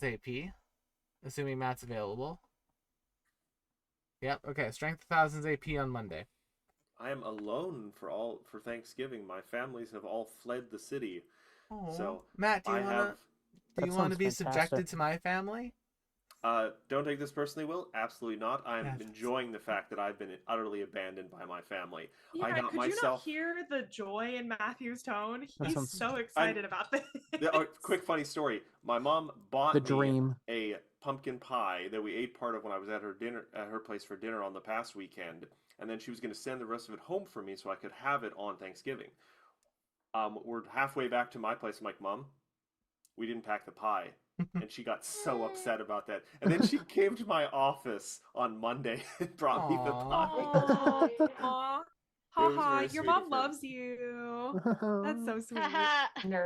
AP, assuming Matt's available. Yep. Okay. Strength of Thousands AP on Monday. I am alone for Thanksgiving. My families have all fled the city, Oh, so Matt, I have. do That you want to sounds be fantastic. subjected to my family? Don't take this personally, Will. Absolutely not. I'm Yeah. enjoying the fact that I've been utterly abandoned by my family. I Yeah, got could you not myself. hear the joy in Matthew's tone? That He's sounds so And excited about this. quick funny story. My mom the bought me dream. a pumpkin pie that we ate part of when I was at her place for dinner on the past weekend, and then she was going to send the rest of it home for me so I could have it on Thanksgiving. We're halfway back to my place. I'm like, Mom, we didn't pack the pie. And she got so upset about that. And then she came to my office on Monday and brought me the pie. Aw. Aw. It was Haha, very your sweet of mom her. loves you. That's so sweet.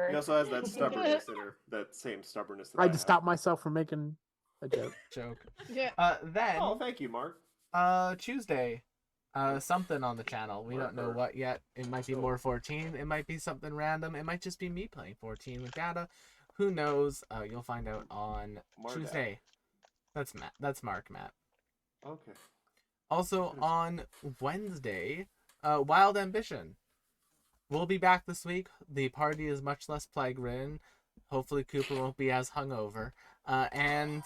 She also has that stubbornness in her, that same stubbornness that I I had to have. stop myself from making a joke. Joke. Yeah. Then Oh, thank you, Mark. Tuesday, something on the channel. We don't know Marker. what yet. It might be more 14. It might be something random. It might just be me playing 14 with data. Who knows? You'll find out on Mardad. Tuesday. That's Matt. That's Mark, Matt. Okay. Also on Wednesday, Wild Ambition. We'll be back this week. The party is much less plague ridden. Hopefully Cooper won't be as hungover. And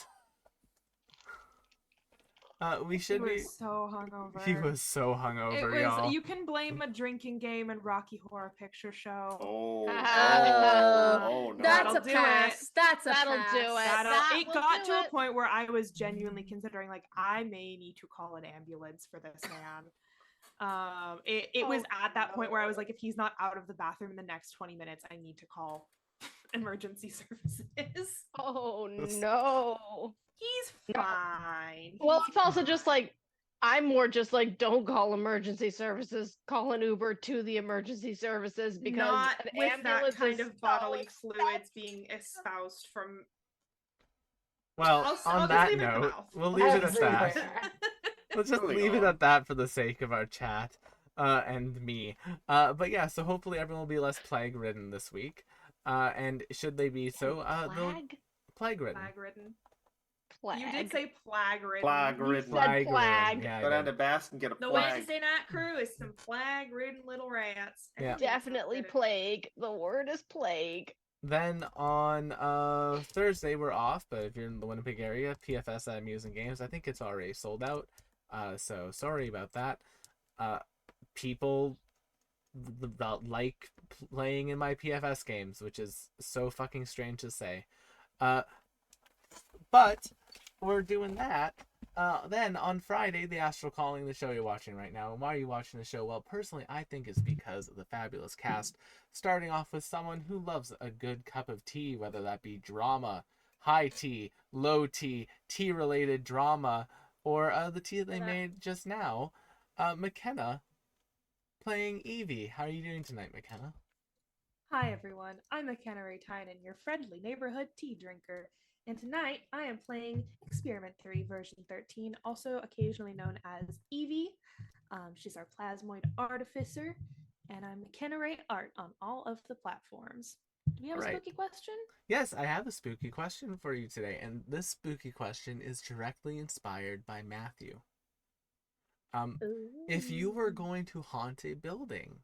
we should be. He was so hungover. He was so hungover, It was. y'all. You can blame a drinking game and Rocky Horror Picture Show. Oh, Oh, no. that's That'll a do pass. it. That's a That'll pass. do it. It will got do to it. a point where I was genuinely considering, like, I may need to call an ambulance for this man. It was at that point where I was like, if he's not out of the bathroom in the next 20 minutes, I need to call emergency services. Oh no. He's fine. Well, it's also just like I'm more just like don't call emergency services, call an Uber to the emergency services because not an with that ambulance kind is of bodily so fluids being espoused from. Well, I'll on just that leave it in the note, mouth. we'll leave it at that. Everywhere. Let's just Moving leave it on. at that for the sake of our chat and me. But yeah, so hopefully everyone will be less plague ridden this week. And should they be so, they'll plague. plague ridden. Plague ridden. Plague. You did say plague ridden. Plague You ridden. said plague. Yeah, Go I down did. to Basque and get a The flag. Wednesday night crew is some plague ridden little rats. Yeah. Definitely plague. The word is plague. Then on Thursday we're off, but if you're in the Winnipeg area, PFS at Amusing Games, I think it's already sold out. So sorry about that. People like playing in my PFS games, which is so fucking strange to say. But we're doing that. Then on Friday, the Astral Calling, the show you're watching right now. And why are you watching the show? Well, personally, I think it's because of the fabulous cast. Starting off with someone who loves a good cup of tea, whether that be drama, high tea, low tea, tea-related drama, or the tea that they made just now. McKenna playing Evie. How are you doing tonight, McKenna? Hi everyone, I'm McKenna Ray Tynan, your friendly neighborhood tea drinker. And tonight I am playing Experiment 3 version 13, also occasionally known as Evie. She's our plasmoid artificer, and I'm McKenna Ray Art on all of the platforms. Do we have a spooky question? Yes, I have a spooky question for you today, and this spooky question is directly inspired by Matthew. If you were going to haunt a building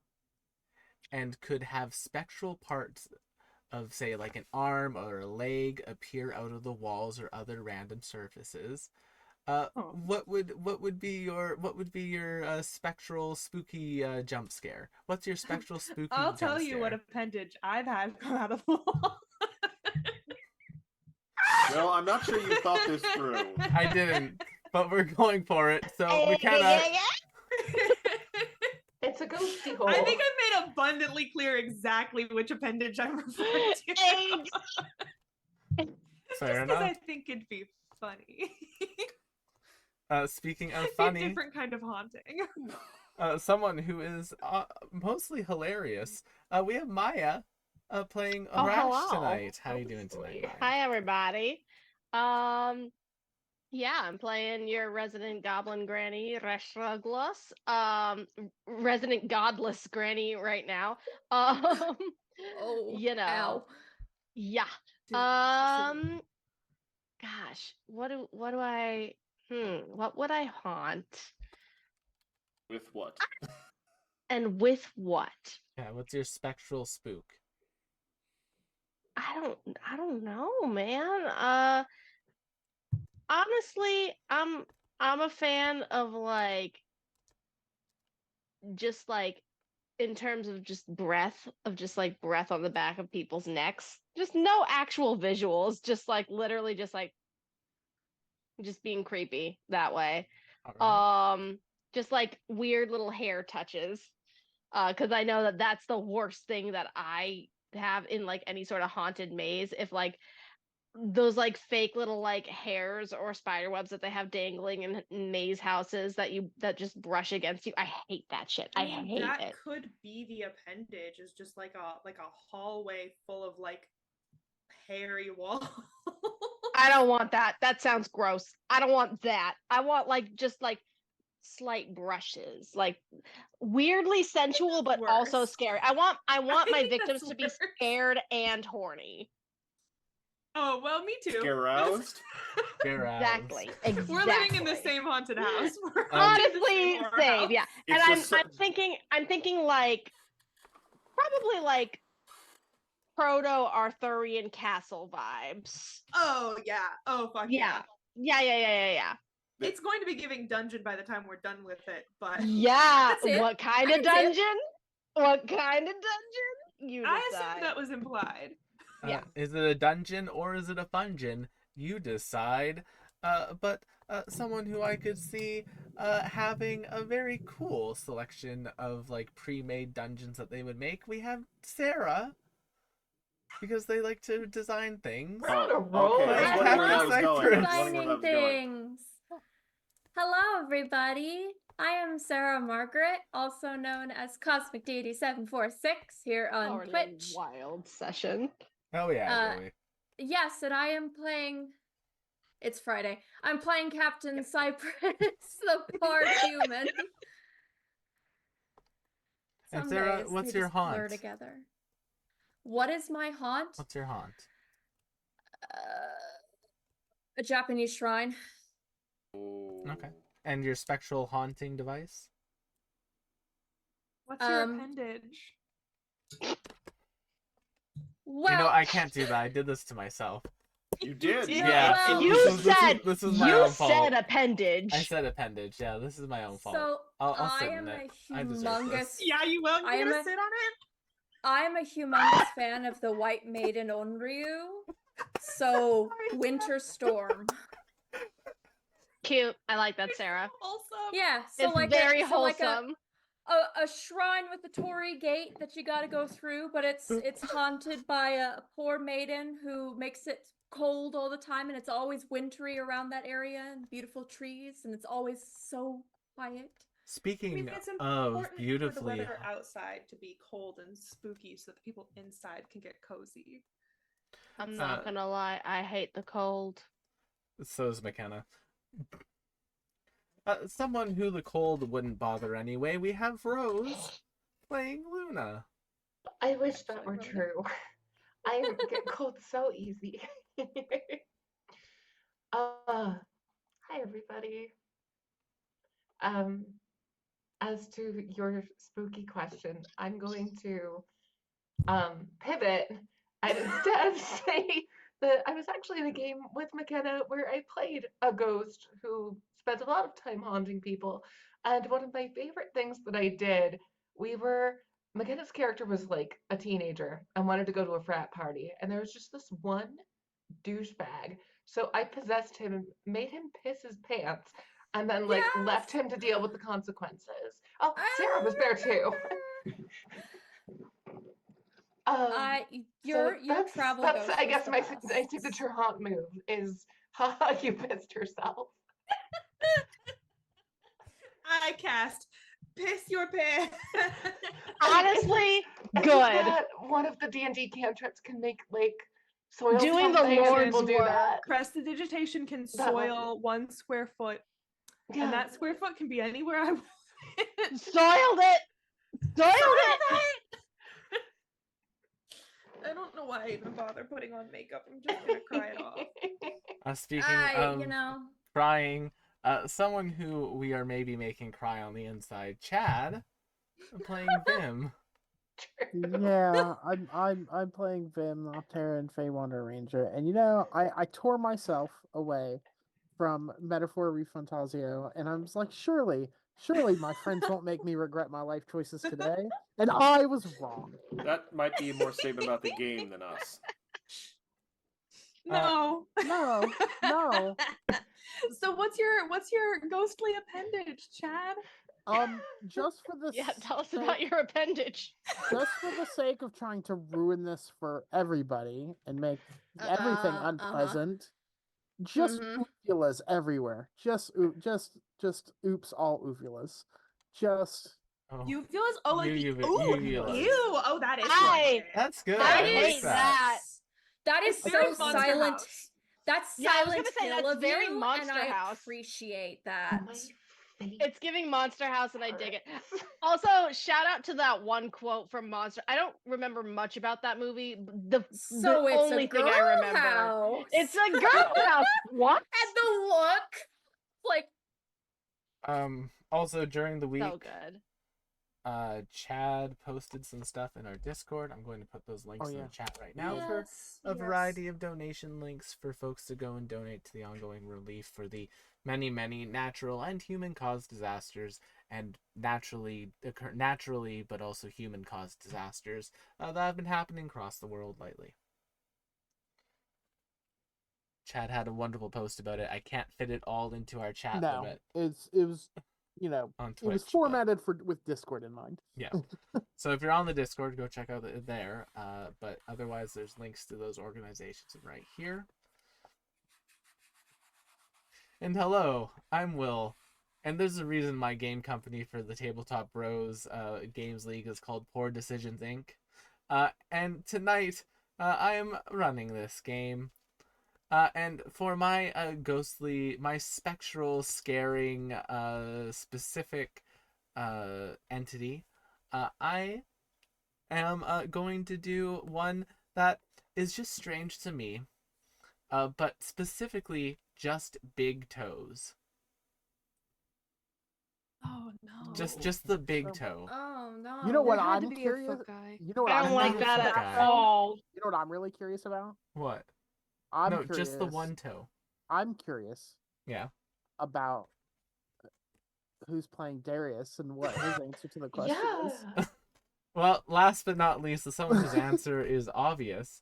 and could have spectral parts of, say, like an arm or a leg appear out of the walls or other random surfaces, what would be your spectral spooky jump scare? What's your spectral spooky? I'll tell jump you scare? what appendage I've had come out of the wall. Well, I'm not sure you thought this through. I didn't, but we're going for it. So McKenna. It's a ghosty hole. I think I've made abundantly clear exactly which appendage I'm referring to. Fair Just enough. I think it'd be funny. Speaking of funny, a different kind of haunting. Someone who is mostly hilarious. We have Maya playing Rash hello. tonight. How are you doing tonight, Maya? Hi everybody. Yeah, I'm playing your resident goblin granny, Reshruglos. Resident godless granny right now. Oh, you know. ow. Yeah. gosh, what would I haunt? With what? And with what? Yeah, what's your spectral spook? I don't know, man. Honestly, I'm a fan of like just like in terms of just breath of just like breath on the back of people's necks. Just no actual visuals, just like literally just being creepy that way. All right. Just like weird little hair touches. Because I know that that's the worst thing that I have in like any sort of haunted maze. If like those like fake little like hairs or spider webs that they have dangling in maze houses that just brush against you. I hate that shit. I mean, hate that it. could be the appendage, is just like a hallway full of like hairy walls. I don't want that. That sounds gross. I don't want that. I want like just like slight brushes, like weirdly sensual but also worse. scary. I want I my think victims that's to be worse. scared and horny. Oh, well, me too. Aroused? Exactly. Exactly. We're living in the same haunted house. We're Honestly, same. Yeah. And It's I'm thinking like probably like proto Arthurian castle vibes. Oh yeah. Oh fuck yeah. Yeah. It's going to be giving dungeon by the time we're done with it, but Yeah. That's it. What kind I of can see it. dungeon? What kind of dungeon? You I decide. assumed that was implied. Yeah. Is it a dungeon or is it a fungeon? You decide. But someone who I could see having a very cool selection of like pre-made dungeons that they would make. We have Sarah, because they like to design things. We're on a roll. Okay, Like that's wondering where that Captain was going. I was wondering where Designing that was going. things. Hello, everybody. I am Sarah Margaret, also known as Cosmic Deity 746 here on Our Twitch. wild session. Oh yeah, Uh, Joey. Yes, and I am playing. It's Friday. I'm playing Captain Cypress, the bard human. And Some Sarah, days what's they your just blur haunt? together. What is my haunt? What's your haunt? A Japanese shrine. Okay. And your spectral haunting device? What's your appendage? Well, You know, I can't do that. I did this to myself. You did. Yeah. well- This is my you own fault. said appendage. I said appendage. Yeah, this is my own fault. So I'll I sit am in a it. I deserve humongous. this. Yeah, you will. I You're am gonna a- sit on it. I am a humongous fan of the White Maiden Onryu. So Winter Storm. Cute. I like that, Sarah. Wholesome. Yeah. So It's like very like wholesome. a shrine with a torii gate that you got to go through, but it's haunted by a poor maiden who makes it cold all the time, and it's always wintry around that area, and beautiful trees, and it's always so quiet. Speaking I mean, it's of important for the beautifully, weather outside to be cold and spooky, so that the people inside can get cozy. I'm not gonna lie. I hate the cold. so is McKenna. Someone who the cold wouldn't bother anyway. We have Rose playing Luna. I wish that were true. I get cold so easy. Hi everybody. As to your spooky question, I'm going to pivot and instead say that I was actually in a game with McKenna where I played a ghost who spent a lot of time haunting people. And one of my favorite things that I did, McKenna's character was like a teenager and wanted to go to a frat party. And there was just this one douchebag. So I possessed him, made him piss his pants, and then like left him to deal with the consequences. Oh, Sarah was there too. Your travel ghost. I was guess the my best. signature haunt move is, haha, you pissed yourself. I cast piss your pants. Honestly, Isn't good. that one of the D&D cantrips can make like soil Doing the something, and Lord's people do work. that. Prestidigitation can That one. soil 1 square foot, Yeah. and that square foot can be anywhere I want. Soiled it. Soiled it. I don't know why I even bother putting on makeup. I'm just gonna cry it off. Speaking of you know. crying, someone who we are maybe making cry on the inside, Chad, playing Vim. Yeah, I'm playing Vim, Noctera, and Fey Wander Ranger, and you know, I tore myself away from Metaphor Refantasio, and I was like, surely my friends won't make me regret my life choices today, and I was wrong. That might be more statement about the game than us. No. No, no. So what's your ghostly appendage, Chad? Just for the Yeah, tell us sake, about your appendage. just for the sake of trying to ruin this for everybody and make everything unpleasant. Just Mhm. uvulas everywhere. Just oops all uvulas. Just Oh, Uvulas? Oh, like uvulas. ew! Oh, that is I- good. That's good. That I is- like hate that. That is It's very so Monster silent. House. That's Yeah, I was Silent gonna say, Hill that's of very you, and Monster I House. appreciate that. My face It's giving Monster House, and I dig it. hurts. Also, shout out to that one quote from Monster. I don't remember much about that movie. The So it's only a thing girl I remember. house. It's a girl house. What? And the look, like, Also during the week, So good. Chad posted some stuff in our Discord. I'm going to put those links Oh, in yeah. the chat right now for a variety of donation links for folks to go and donate to the ongoing relief for the many, many natural and human-caused disasters and naturally but also human-caused disasters that have been happening across the world lately. Chad had a wonderful post about it. I can't fit it all into our chat no. limit It was you know on it was Twitch, but- formatted with Discord in mind. Yeah. So if you're on the Discord, go check out it there. But otherwise, there's links to those organizations right here. And hello, I'm Will. And there's a reason my game company for the Tabletop Bros Games League is called Poor Decisions Inc. And tonight, I am running this game. And for my my spectral, scaring, specific entity, I am going to do one that is just strange to me, but specifically just big toes. Oh no. Just the big toe. oh no. You know what There had I'm to be a curious? foot guy. You know what I I'm don't like curious that about? at all. You know what I'm really curious about? What? I'm No, curious. just the one toe. I'm curious Yeah. about who's playing Darius and what his answer to the question is. Yeah. Well, last but not least, someone whose answer is obvious.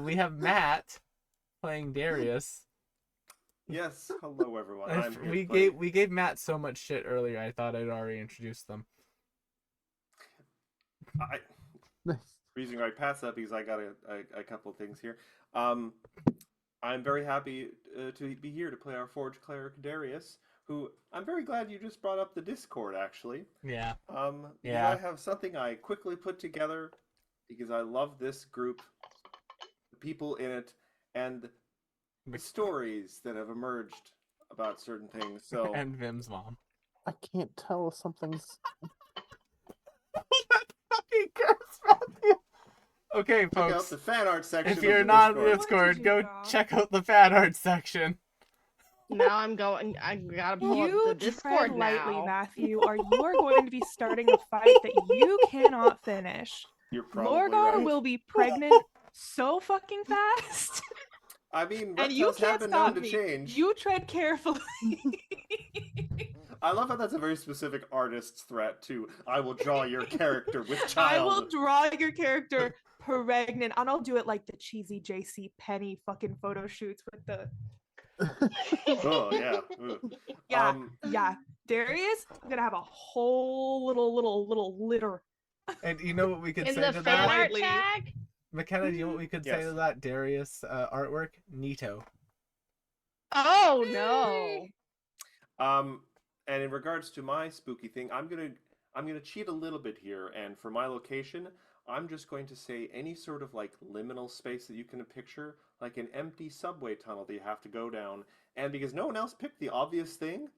We have Matt playing Darius. Yes, hello everyone. I'm here to play. We gave Matt so much shit earlier. I thought I'd already introduced them. Reason I passed that because I got a couple of things here. I'm very happy to be here to play our Forge Cleric Darius, who I'm very glad you just brought up the Discord, actually. Yeah. Yeah. I have something I quickly put together because I love this group, the people in it, and the stories that have emerged about certain things. So And Vim's mom. I can't tell if something's. Fucking curse, Matthew. Okay, check out folks. the fan art section. If you're of the not in the Discord. Discord, you go draw? check out the fan art section. Now I'm going. I gotta pull up the You Discord tread lightly, now. Matthew, or you are going to be starting a fight that you cannot finish. You're probably Lorgar right. will be pregnant so fucking fast, I mean, and you reptiles have can't been stop known to me. change. You tread carefully. I love how that's a very specific artist's threat too. I will draw your character with I child. will draw your character pregnant, and I'll do it like the cheesy JC Penny fucking photo shoots with the Oh yeah. Ugh. yeah. Yeah, Darius, I'm gonna have a whole little litter. And you know what we could In say the to fan that? art Lightly. tag? McKenna, do you know what we could say Yes. to that Darius artwork? Neato. Oh no. And in regards to my spooky thing, I'm gonna cheat a little bit here, and for my location, I'm just going to say any sort of like liminal space that you can picture, like an empty subway tunnel that you have to go down. And because no one else picked the obvious thing,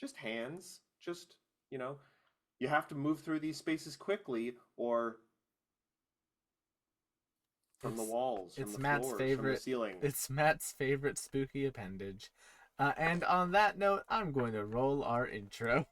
just hands, just you have to move through these spaces quickly, or From the It's- walls, from it's the Matt's floors, from the favorite. ceiling. It's Matt's favorite spooky appendage. And on that note, I'm going to roll our intro.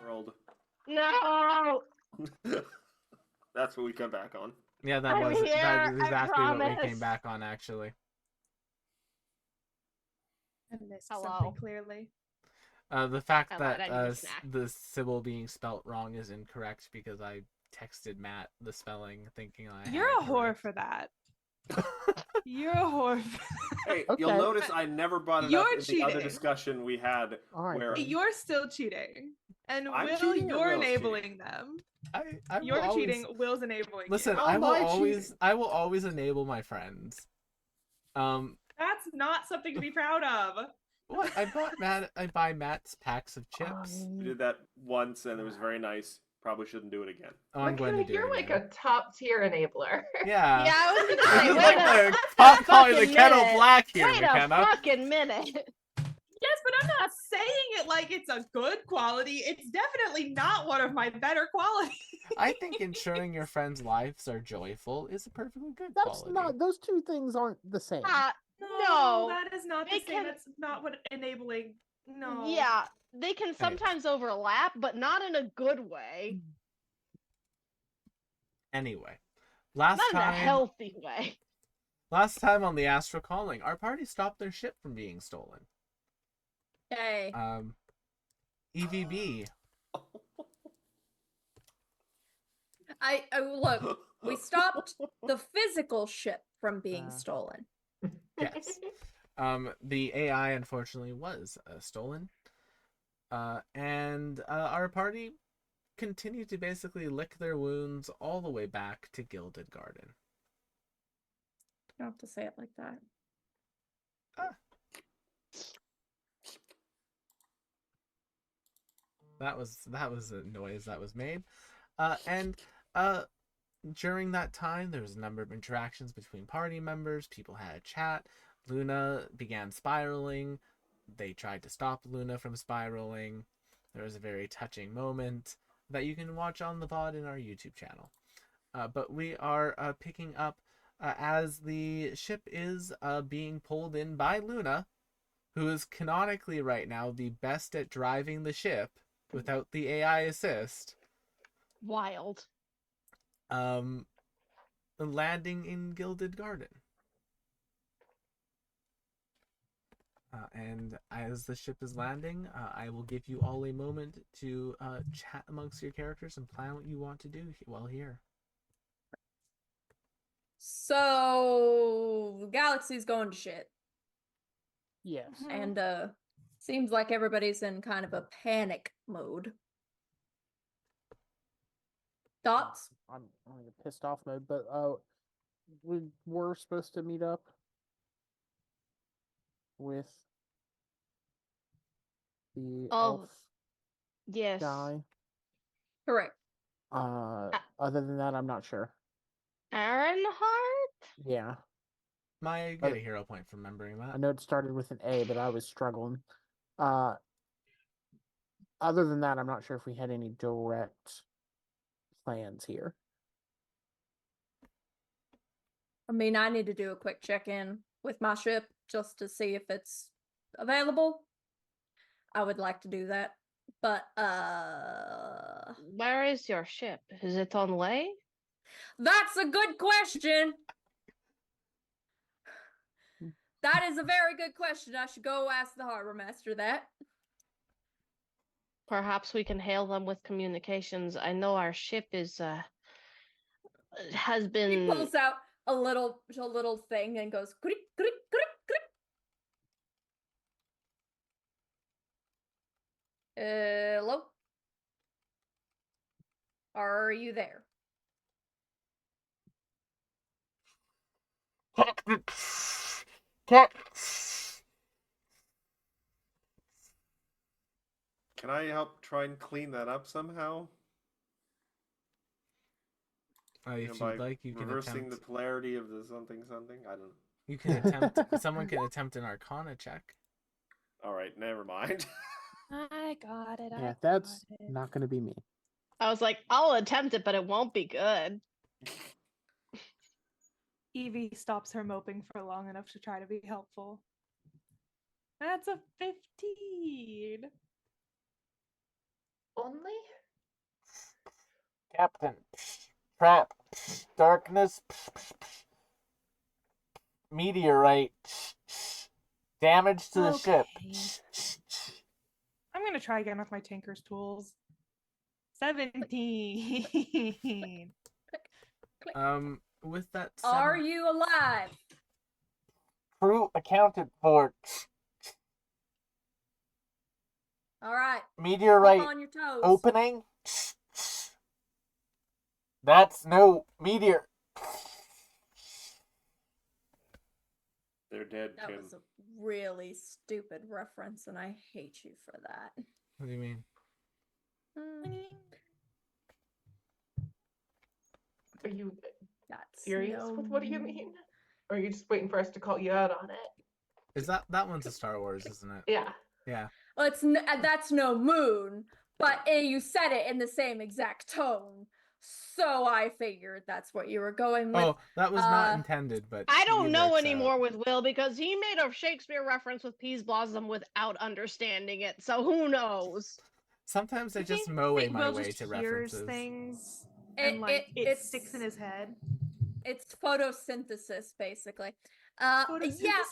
World. No. That's what we come back on. Yeah, that I'm was here, that is I exactly what we promise. came back on, actually. I missed Hello. something clearly. The fact I that lied, I need a snack. the Sybil being spelt wrong is incorrect because I texted Matt the spelling thinking I You're had a it whore correct. for that. You're a whore. Hey, Okay. you'll notice I never brought it You're up in the other cheating. discussion we had All right, where then. You're still cheating. And I'm Will, cheating or you're Will's enabling them. I will You're always, cheating, Will's enabling listen. you. How I am will I always cheating? I will always enable my friends. That's not something to be proud of. What I buy Matt's packs of chips. we did that once and it was very nice. Probably shouldn't do it again. Oh, I'm going to McKenna, do you're it like again. a top tier enabler. Yeah. Yeah, I was gonna This say, is wait like a the pot calling the fucking kettle minute. black here, Wait a McKenna. fucking minute. Yes, but I'm not saying it like it's a good quality. It's definitely not one of my better qualities. I think ensuring your friends' lives are joyful is a perfectly good That's quality. not. Those two things aren't the same. No. that is not They the same. can- That's not what enabling. No. Yeah, they can sometimes overlap, but not in a good way. Anyway, last Not in a time healthy way. on the Astral Calling, our party stopped their ship from being stolen. Yay. EVB. I look. We stopped the physical ship from being stolen. Yes. The AI unfortunately was stolen. And our party continued to basically lick their wounds all the way back to Gilded Garden. You don't have to say it like that. That was a noise that was made. And during that time, there was a number of interactions between party members. People had a chat. Luna began spiraling. They tried to stop Luna from spiraling. There was a very touching moment that you can watch on the VOD in our YouTube channel. But we are picking up as the ship is being pulled in by Luna, who is canonically right now the best at driving the ship without the AI assist. Wild. Landing in Gilded Garden. And as the ship is landing, I will give you all a moment to chat amongst your characters and plan what you want to do while here. So, Galaxy's going to shit. Yes. And seems like everybody's in kind of a panic mode. Thoughts? I'm in a pissed off mode, but we were supposed to meet up with the elf Yes. guy. Correct. Other than that, I'm not sure. Ironheart? Yeah, I get a hero point for remembering I that. know it started with an A, but I was struggling. Other than that, I'm not sure if we had any direct plans here. I mean, I need to do a quick check-in with my ship just to see if it's available. I would like to do that. But, Where is your ship? Is it on way? that's a good question. That is a very good question. I should go ask the harbor master that. Perhaps we can hail them with communications. I know our ship is has He been. pulls out a little thing and goes, "Krick, krick, krick, krick." Hello? Are you there? Can I help try and clean that up somehow? If By you'd like, you can reversing the attempt. polarity of the something something. I don't. You can attempt. Someone can attempt an Arcana check. All right, never mind. I got it. Yeah, I that's got it. not going to be me. I was like, I'll attempt it, but it won't be good. Evie stops her moping for long enough to try to be helpful. That's a 15. Only? Captain. Trap. Darkness. Meteorite. Damage to the ship. I'm gonna try again with my Tinker's tools. 17. With that Are you alive? crew accounted for. All right. Meteorite Keep on your toes. opening. That's no meteor. They're dead, That Tim. was a really stupid reference, and I hate you for that. What do you mean? Are you That's serious no... with what do you mean? Or are you just waiting for us to call you out on it? Is that one's a Star Wars, isn't it? Yeah. Yeah. Well, that's no moon, but you said it in the same exact tone, so I figured that's what you were going with. Oh, that was not intended, but I don't it know works anymore out. with Will because he made a Shakespeare reference with Peas Blossom without understanding it. So who knows? Sometimes I just think mow that my Will way just to hears references. things and it sticks in his head. It's photosynthesis, basically. Photosynthesis? Yes.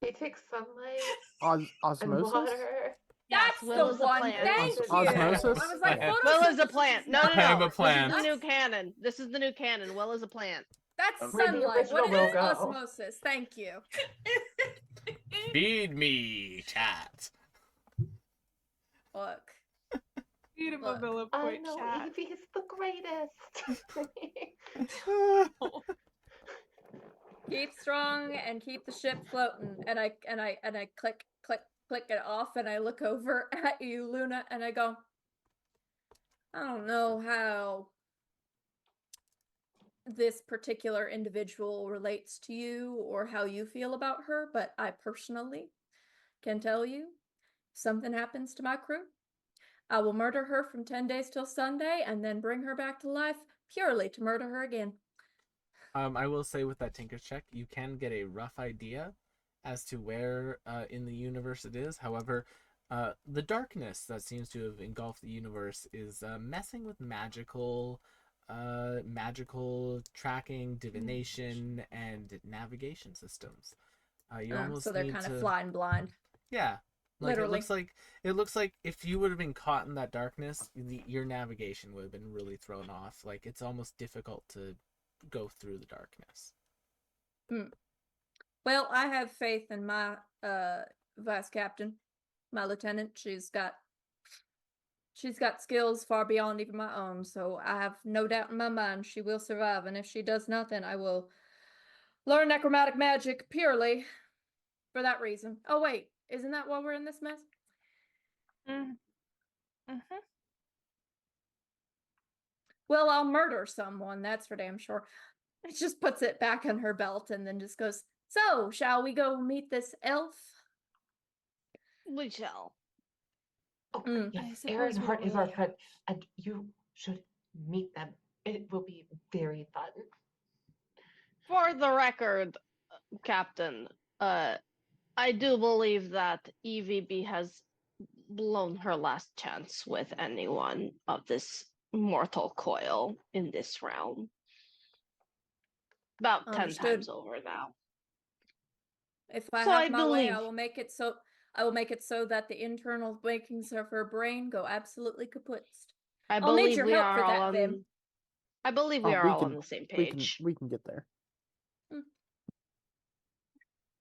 He takes sunlight and Osmosis? water. That's Will the is a one. plant. Thank you. Osmosis? I was like, Plant. Will is a photosynthesis plant. is No, not- no, I'm no. a plant. This is the new canon. This is the new canon. Will is a plant. That's Where'd the sunlight. What original is Will go? osmosis? Thank you. Feed me, chat. Look. Need a Look. Mobilla I point know chat. Evie is the greatest. Keep strong and keep the ship floating. And I click it off, and I look over at you, Luna, and I go, I don't know how this particular individual relates to you or how you feel about her, but I personally can tell you, if something happens to my crew, I will murder her from 10 days till Sunday and then bring her back to life purely to murder her again. I will say with that Tinker's check, you can get a rough idea as to where in the universe it is. However, the darkness that seems to have engulfed the universe is messing with magical tracking, divination, and navigation systems. You almost so they're need kind to... of flying blind. Yeah. Like Literally. it looks like if you would have been caught in that darkness, your navigation would have been really thrown off. Like it's almost difficult to go through the darkness. Well, I have faith in my vice captain, my lieutenant. She's got skills far beyond even my own, so I have no doubt in my mind she will survive. And if she does not, then I will learn necromantic magic purely for that reason. Oh wait, isn't that why we're in this mess? Well, I'll murder someone, that's for damn sure. It just puts it back on her belt and then just goes, so, shall we go meet this elf? We shall. Oh, Mm. yes, I Aaron suppose we Hart don't is our really friend, and you should meet them. It will be very fun. For the record, Captain, I do believe that EVB has blown her last chance with anyone of this mortal coil in this realm. About 10 Understood. times over now. If I So have I my way, believe- I will make it so that the internal workings of her brain go absolutely kaput. I I'll need believe your we help are for all that, on. Vim. I believe we Oh, are all on the same page. We can get there.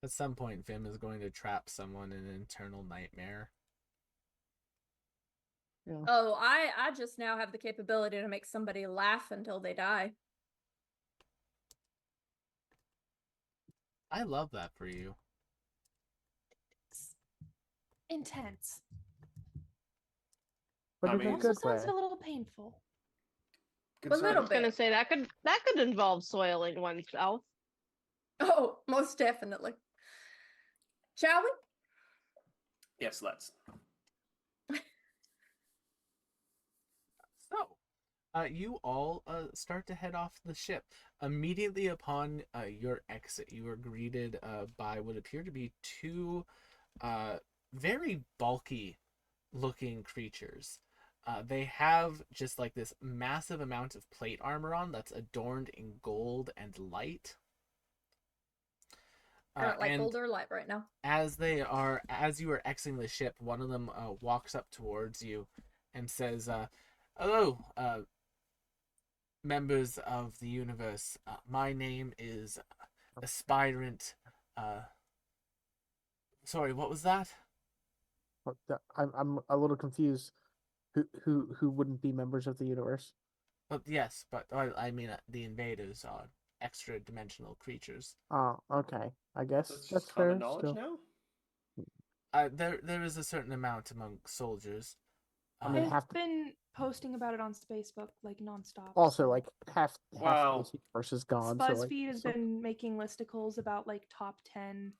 At some point, Vim is going to trap someone in an internal nightmare. Yeah. Oh, I just now have the capability to make somebody laugh until they die. I love that for you. It's intense. But I in a mean- Also good way. sounds a little painful. I little was gonna say that could involve soiling oneself. Oh, most definitely. Shall we? Yes, let's. So, you all start to head off the ship. Immediately upon your exit, you are greeted by what appear to be two very bulky looking creatures. They have just like this massive amount of plate armor on that's adorned in gold and light. I don't like and gold or light right now. as you are exiting the ship, one of them walks up towards you and says, "Hello, members of the universe. My name is Aspirant. Sorry, what was that? I'm a little confused. Who wouldn't be members of the universe? But yes, but I mean the invaders are extra dimensional creatures. Oh, okay. I guess That's that's just fair. common knowledge Still. now. There is a certain amount among soldiers. I mean, I've half been posting about it on Facebook like nonstop. also so- like half Wow. the universe is gone. So like, BuzzFeed has so- been making listicles about like top 10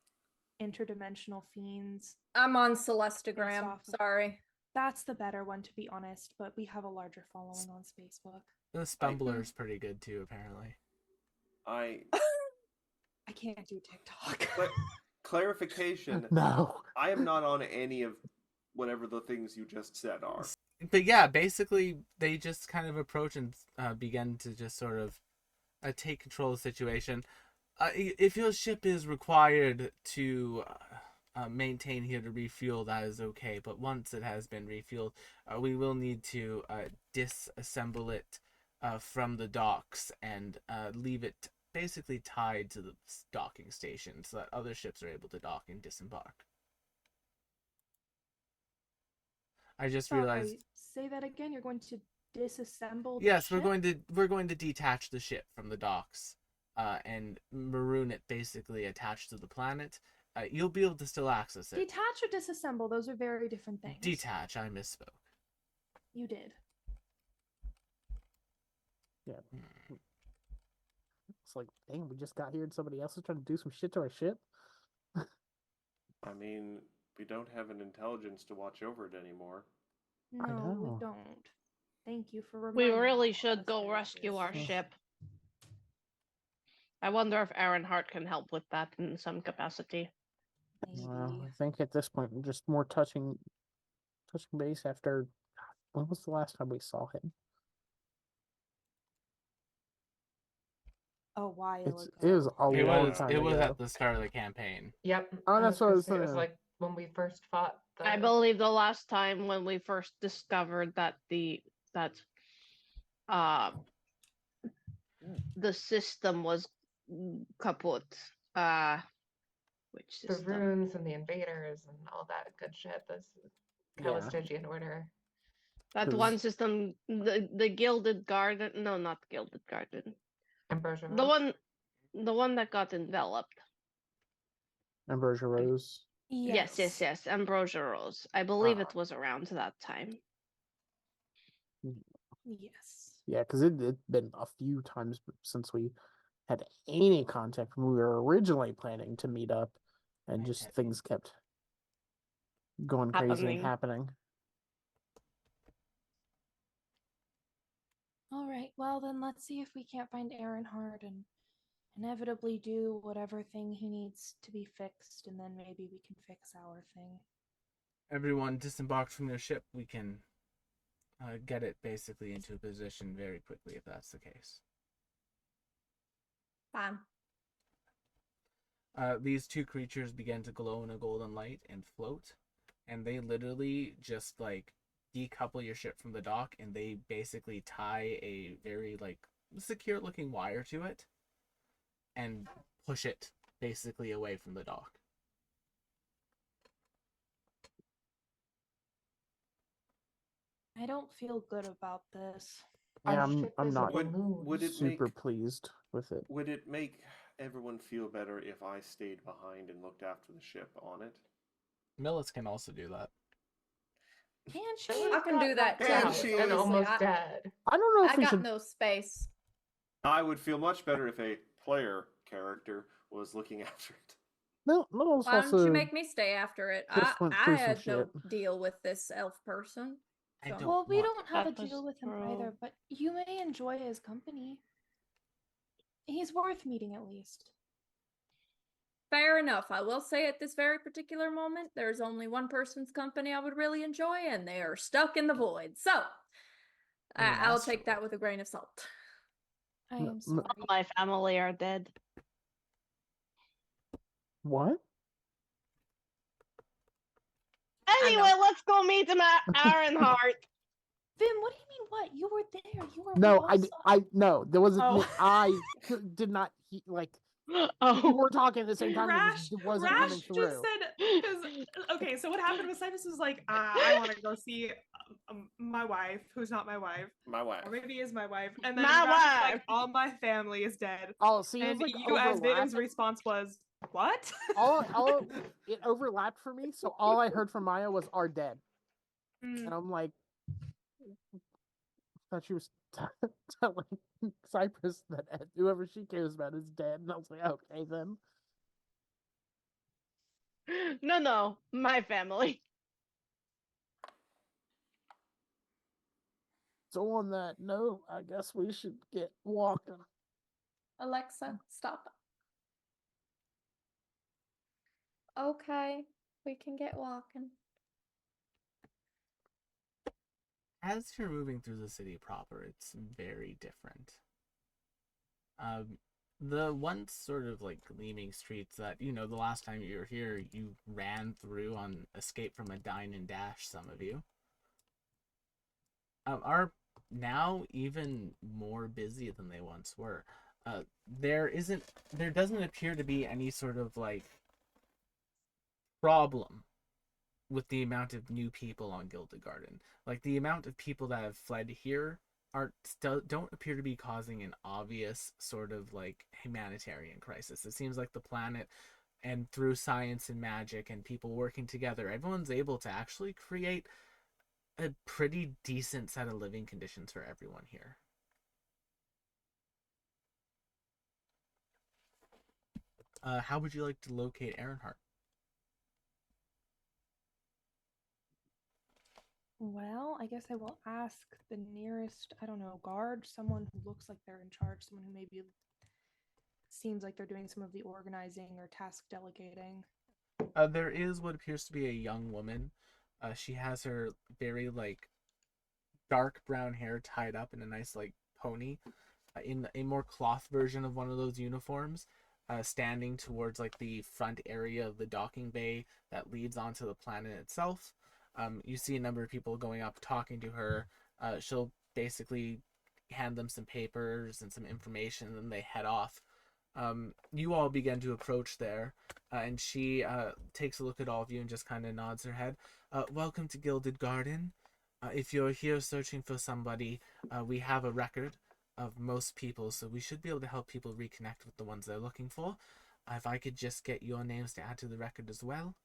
interdimensional fiends. I'm on Based Celestagram. off of- Sorry. That's the better one, to be honest, but we have a larger following on Facebook. The Spumbler's pretty good too, apparently. I I can't do TikTok. clarification. No. I am not on any of whatever the things you just said are. But yeah, basically they just kind of approach and begin to just sort of take control of the situation. If your ship is required to maintain here to refuel, that is okay. But once it has been refueled, we will need to disassemble it from the docks and leave it basically tied to the docking station so that other ships are able to dock and disembark. I just realized. Say that again. You're going to disassemble. Yes, the we're going to detach the ship from the docks, and maroon it basically attached to the planet. You'll be able to still access it. Detach or disassemble. Those are very different things. Detach. I misspoke. You did. Yeah. It's like, dang, we just got here and somebody else is trying to do some shit to our ship. I mean, we don't have an intelligence to watch over it anymore. No, we know. don't. Thank you for We reminding really me, should go Asparagus. rescue our Ugh. ship. I wonder if Aaron Hart can help with that in some capacity. Well, Maybe. I think at this point, just more touching base after. When was the last time we saw him? A while It ago. was a It long was time it was ago. at the start of the campaign. Yep. Oh, I that's was what gonna I was say, it was saying. like when we first fought the I believe the last time when we first discovered that uh the system was kaput. Which the system? runes and the invaders and all that good shit. This Calistigian order. That 'Cause- one system, the Gilded Garden. No, not Gilded Garden. Ambrosia The Rose. one that got enveloped. Ambrosia Rose. Yes. Ambrosia Rose. I believe Ah. it was around that time. Yes. Yeah, because it'd been a few times since we had any contact when we were originally planning to meet up, and just Okay. things kept going crazy and happening. All right. Well, then let's see if we can't find Aaron Hart and inevitably do whatever thing he needs to be fixed, and then maybe we can fix our thing. Everyone disembarked from their ship. We can get it basically into a position very quickly if that's the case. Fine. These two creatures begin to glow in a golden light and float, and they literally just like decouple your ship from the dock, and they basically tie a very like secure looking wire to it and push it basically away from the dock. I don't feel good about this. Yeah, Our ship I'm is not a balloon. Would it super make pleased with it. would it make everyone feel better if I stayed behind and looked after the ship on it? Millis can also do that. Can she? Phyllis I can got do that knocked And out she- and honestly. almost dead. I don't know if I we got should. no space. I would feel much better if a player character was looking after it. Mills Why don't also you make me stay after it? just went I through some had no shit. deal with this elf person. I So- don't Well, we want- don't have a That is deal with him true. either, but you may enjoy his company. He's worth meeting at least. Fair enough. I will say at this very particular moment, there's only one person's company I would really enjoy, and they are stuck in the void. So In an I'll take astral. that with a grain of salt. I No, am no. sorry. All my family are dead. What? Anyway, let's go meet him at Ironheart. Vim, what do you mean? What? You were there. You were. No, we all saw- no, there wasn't. Oh. I did not like. We Oh, were talking at the same time. Rash, it wasn't Rash coming just through. said, because, okay, so what happened was Cypress was like, I want to go see my wife, who's not my wife, My wife. or maybe is my wife, and then My Rash was wife. like, all my family is dead. Oh, see, it was And like you, as overlap. Vim's response was, what? It overlapped for me, so all I heard from Maya was "are dead," Mm, and I'm like, thought she was telling Cypress that whoever she cares about is dead, and I was like, okay then. no, my family. So on that note, I guess we should get walking. Alexa, stop. Okay, we can get walking. As you're moving through the city proper, it's very different. The once sort of like gleaming streets that, the last time you were here, you ran through on escape from a dine and dash, some of you, are now even more busy than they once were. There doesn't appear to be any sort of like problem with the amount of new people on Gilded Garden. Like the amount of people that have fled here don't appear to be causing an obvious sort of like humanitarian crisis. It seems like the planet, and through science and magic and people working together, everyone's able to actually create a pretty decent set of living conditions for everyone here. How would you like to locate Ironheart? well, I guess I will ask the nearest, I don't know, guard, someone who looks like they're in charge, someone who maybe seems like they're doing some of the organizing or task delegating. There is what appears to be a young woman. She has her very like dark brown hair tied up in a nice like pony, in a more cloth version of one of those uniforms, standing towards like the front area of the docking bay that leads onto the planet itself. You see a number of people going up, talking to her. She'll basically hand them some papers and some information, and then they head off. You all begin to approach there, and she takes a look at all of you and just kind of nods her head. Welcome to Gilded Garden. If you're here searching for somebody, we have a record of most people, so we should be able to help people reconnect with the ones they're looking for. If I could just get your names to add to the record as well.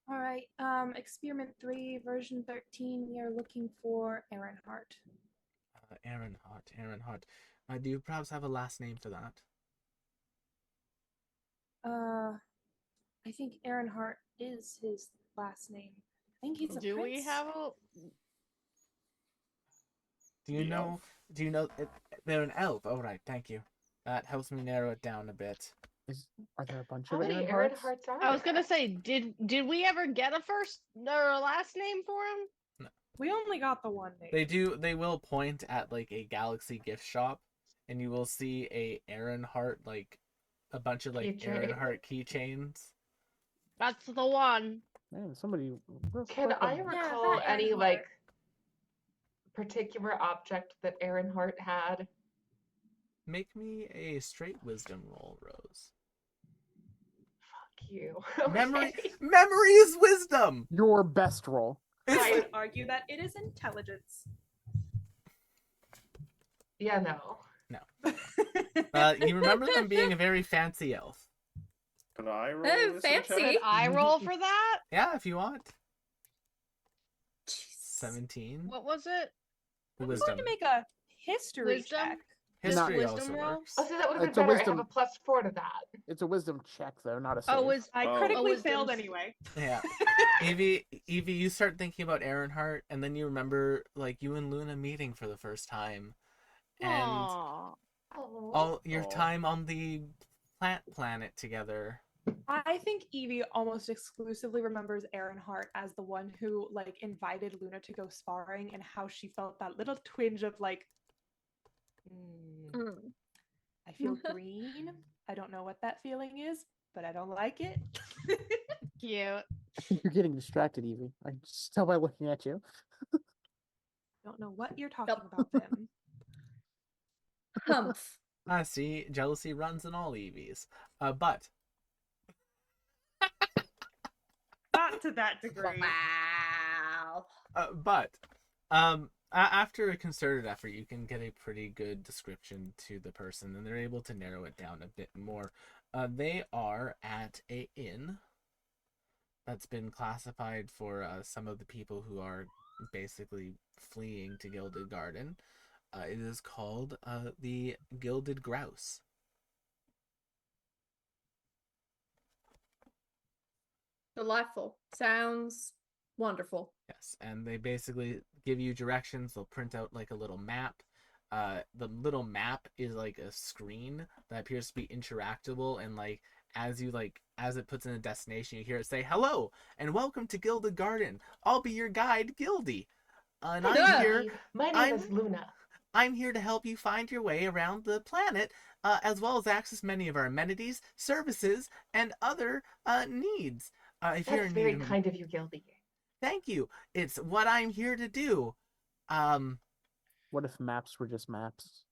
All right, Experiment 3, version 13, we are looking for Aaronhart. Aaronhart. Do you perhaps have a last name for that? I think Aaronhart is his last name. I think he's a Do prince. we have a? Do you know? They're an elf? All right, thank you. That helps me narrow it down a bit. Are there a bunch How of many Aaronhearts? Ironhearts are I was there? gonna say, did we ever get a first or a last name for him? We only got the one name. They will point at like a Galaxy gift shop, and you will see a Aaronhart, like a bunch of like Keychain. Aaronhart keychains. That's the one. Man, somebody. Real Can quick I on- recall that any Ironheart. like particular object that Earnhardt had? Make me a straight wisdom roll, Rose. Fuck you. Memory Okay. memory is wisdom. Your best roll. I It's would argue that it is intelligence. Yeah, no. you remember them being a very fancy elf. Can I roll Oh, a wisdom check? fancy. Could I roll for that? Yeah, if you want. Jeez. 17. What was it? I'm Wisdom. going to make a history Wisdom? check. History Wisdom also roll? works. Oh, so that would have been It's a better. I wisdom- have a +4 to that. It's a wisdom check though, not a save. Oh, was I Oh. critically wisdom's- failed anyway. Yeah. Evie, you start thinking about Earnhardt, and then you remember like you and Luna meeting for the first time, and Aw. all your Aw. time on the plant planet together. I think Evie almost exclusively remembers Earnhardt as the one who like invited Luna to go sparring and how she felt that little twinge of like, Mm. I feel green. I don't know what that feeling is, but I don't like it. Cute. You're getting distracted, Evie. I can just tell by looking at you. Don't know what you're talking about, Vim. Humph. See, jealousy runs in all Evies. But Not to that degree. Wow. after a concerted effort, you can get a pretty good description to the person, and they're able to narrow it down a bit more. They are at a inn that's been classified for some of the people who are basically fleeing to Gilded Garden. It is called the Gilded Grouse. Delightful. Sounds wonderful. Yes, and they basically give you directions. They'll print out like a little map. The little map is like a screen that appears to be interactable, and like as it puts in a destination, you hear it say, "Hello and welcome to Gilded Garden. I'll be your guide, Gildy. And I'm Yeah. here. My name I'm- is Luna. I'm here to help you find your way around the planet, as well as access many of our amenities, services, and other needs. If you're That's in very need of- kind of you, Gildy. Thank you. It's what I'm here to do. What if maps were just maps?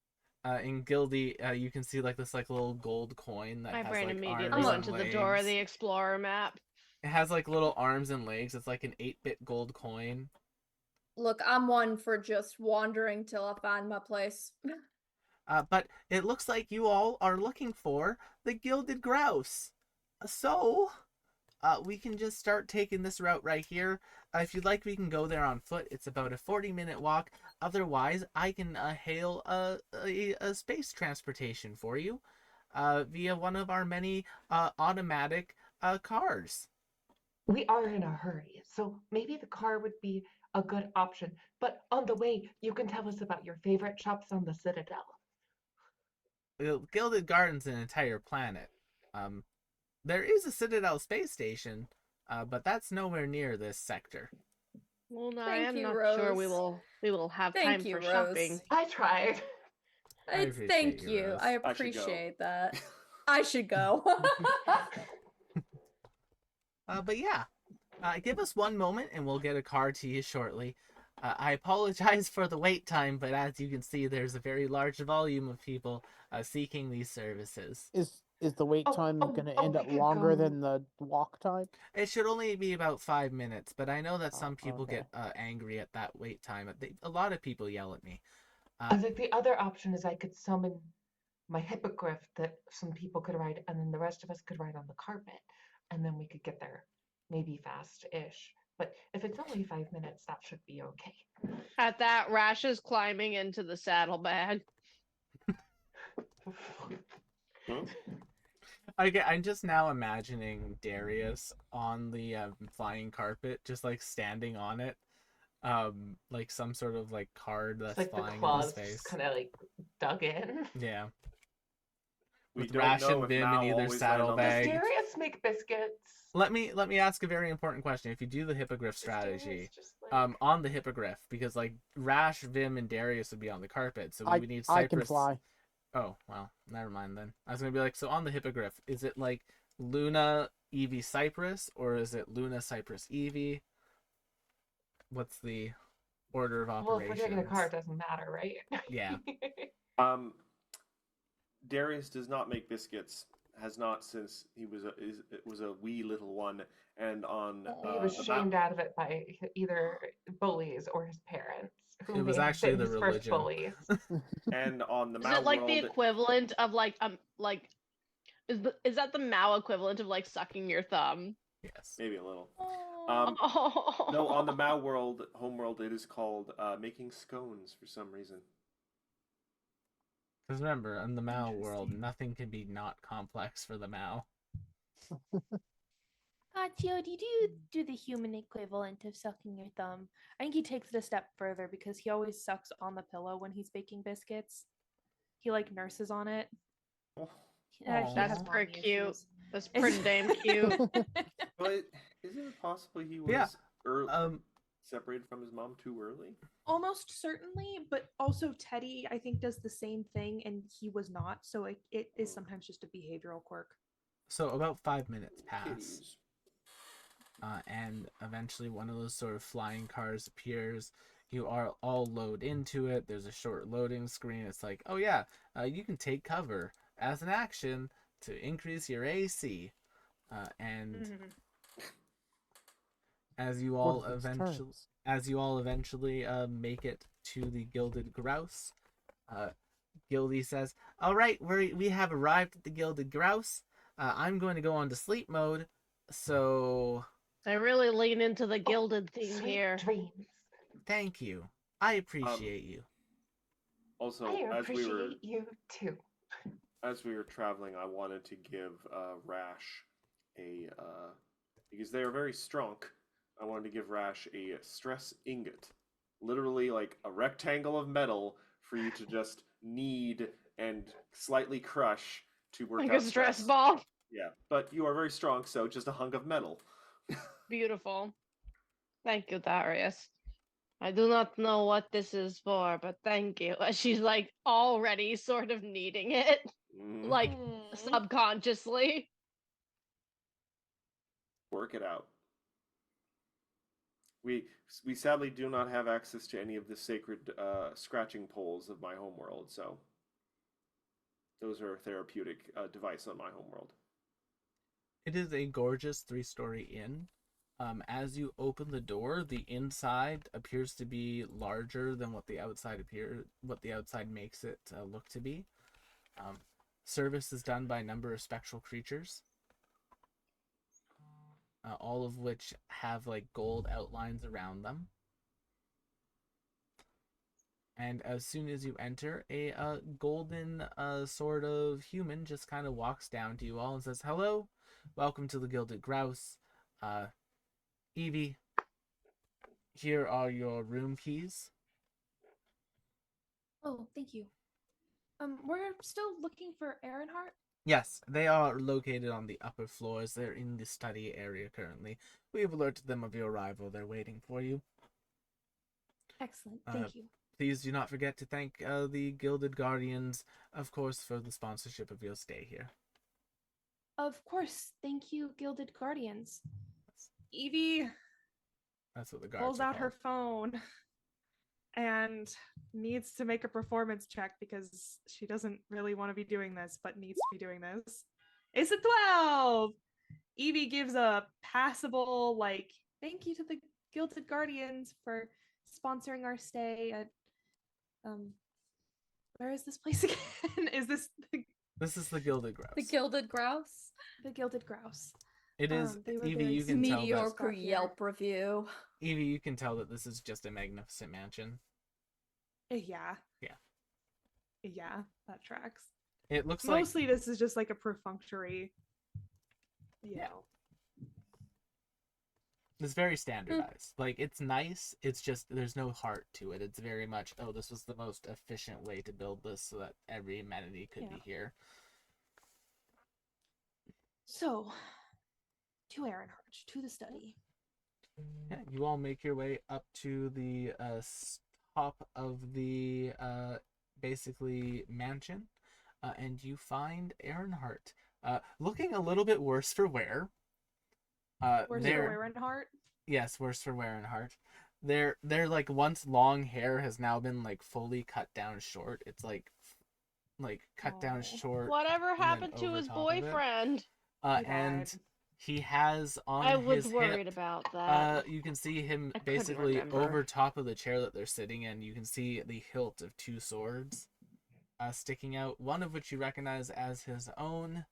In Gildy, you can see like this like little gold coin that My has brain like immediately arms went and to the door of legs. the Explorer map. It has like little arms and legs. It's like an 8-bit gold coin. Look, I'm one for just wandering till I find my place. But it looks like you all are looking for the Gilded Grouse. So, we can just start taking this route right here. If you'd like, we can go there on foot. It's about a 40-minute walk. Otherwise, I can hail a space transportation for you via one of our many automatic cars. We are in a hurry, so maybe the car would be a good option. But on the way, you can tell us about your favorite shops on the Citadel. Gilded Garden's an entire planet. There is a Citadel space station, but that's nowhere near this sector. Well, no, I Thank am you, not sure we Rose. will have Thank time you, for Rose. shopping. I tried. I appreciate Thank you, you. Rose. I I should go. appreciate that. I should go. But yeah, give us one moment and we'll get a car to you shortly. I apologize for the wait time, but as you can see, there's a very large volume of people seeking these services. Is the wait Oh, time oh, going to oh, end we up could longer go. than the walk time? It should only be about 5 minutes, but I know that Oh, some people okay. get angry at that wait time. A lot of people yell at me. I think the other option is I could summon my hippogriff that some people could ride, and then the rest of us could ride on the carpet, and then we could get there maybe fast-ish. But if it's only 5 minutes, that should be okay. At that, Rash is climbing into the saddlebag. Hmm? I'm just now imagining Darius on the flying carpet, just like standing on it, like some sort of like card that's It's like the flying in his claws face. just kind of like dug in. Yeah. We With don't Rash know and if Vim in Mal either always land on the saddlebag. Does Darius make biscuits? Let me ask a very important question. If you do the hippogriff Does Darius strategy, just, like- on the hippogriff, because like Rash, Vim, and Darius would be on the carpet, so we I would need I Cypress. can fly. Oh well, never mind then. I was gonna be like, so on the hippogriff, is it like Luna, Evie, Cypress, or is it Luna, Cypress, Evie? What's the? order of Well, if we're taking a car, it operations. doesn't matter, right? Yeah. Darius does not make biscuits. Has not since it was a wee little one, and on He was the shamed out of it by either bullies or his parents, who It may was have actually been the his first religion. bullies. and on the Is Mao it like the world, equivalent of is that the Mao equivalent of like sucking your thumb? Yes. maybe a little. Oh. No, on the Mao world, homeworld, it is called making scones for some reason. Because remember, in the Mao world, Interesting. nothing can be not complex for the Mao. Tio, did you do the human equivalent of sucking your thumb? I think he takes it a step further because he always sucks on the pillow when he's baking biscuits. He like nurses on it. Oh, He Aw. That's has pretty mommy cute. issues. That's pretty damn cute. but isn't it possible he Yeah, was separated from his mom too early? Almost certainly, but also Teddy, I think, does the same thing, and he was not. So it is sometimes just a behavioral quirk. So about 5 minutes pass, Kitties. and eventually one of those sort of flying cars appears. You are all load into it. There's a short loading screen. It's like, oh yeah, you can take cover as an action to increase your AC, and as you all What are these eventually terms? make it to the Gilded Grouse, Gildy says, "All right, we have arrived at the Gilded Grouse. I'm going to go on to sleep mode, so I really lean into the gilded theme Sweet here. dreams. thank you. I appreciate you." Also, I as we were appreciate you too. traveling, I wanted to give Rash a because they are very strong. I wanted to give Rash a stress ingot, literally like a rectangle of metal for you to just knead and slightly crush to work Like out a stress ball. Yeah, but you are very strong, so just a hunk of metal. Beautiful. Thank you, Darius. I do not know what this is for, but thank you. She's like already sort of needing it, like subconsciously. Work it out. We sadly do not have access to any of the sacred scratching poles of my homeworld, so those are a therapeutic device on my homeworld. It is a gorgeous 3-story inn. As you open the door, the inside appears to be larger than what the outside makes it look to be. Service is done by a number of spectral creatures, all of which have like gold outlines around them. And as soon as you enter, a golden sort of human just kind of walks down to you all and says, "Hello, welcome to the Gilded Grouse. Evie, here are your room keys." Oh, thank you. We're still looking for Aaronhart. Yes, they are located on the upper floors. They're in the study area currently. We have alerted them of your arrival. They're waiting for you. Excellent, thank you. Please do not forget to thank the Gilded Guardians, of course, for the sponsorship of your stay here. Of course, thank you, Gilded Guardians. Evie That's what the guards pulls are out her called. phone and needs to make a performance check because she doesn't really want to be doing this, but needs to be doing this. It's a 12. Evie gives a passable, like, thank you to the Gilded Guardians for sponsoring our stay at where is this place again? Is this This is the Gilded Grouse. The Gilded Grouse. the Gilded Grouse? It is, They were Evie, very you can tell that, Mediocre Yelp review. Evie, you can tell that this is just a magnificent mansion. Yeah. Yeah. Yeah, that tracks. It looks Mostly this is just like a perfunctory, you Yeah. know. It's very standardized. Like, it's nice. It's just, there's no heart to it. It's very much, oh, this was the most efficient way to build this so that every amenity could be here. So, to Aaronhart, to the study. Yeah, you all make your way up to the top of the basically mansion, and you find Aaronhart looking a little bit worse for wear. Where's Aaronhart? Yes, worse for wear and heart. their like once long hair has now been like fully cut down short. It's like cut down Oh. short. Whatever and then happened to over his top of it. boyfriend? He And died. he has on I was his worried hip, about that. you can see him I couldn't basically remember. over top of the chair that they're sitting in. You can see the hilt of two swords sticking out, one of which you recognize as his own,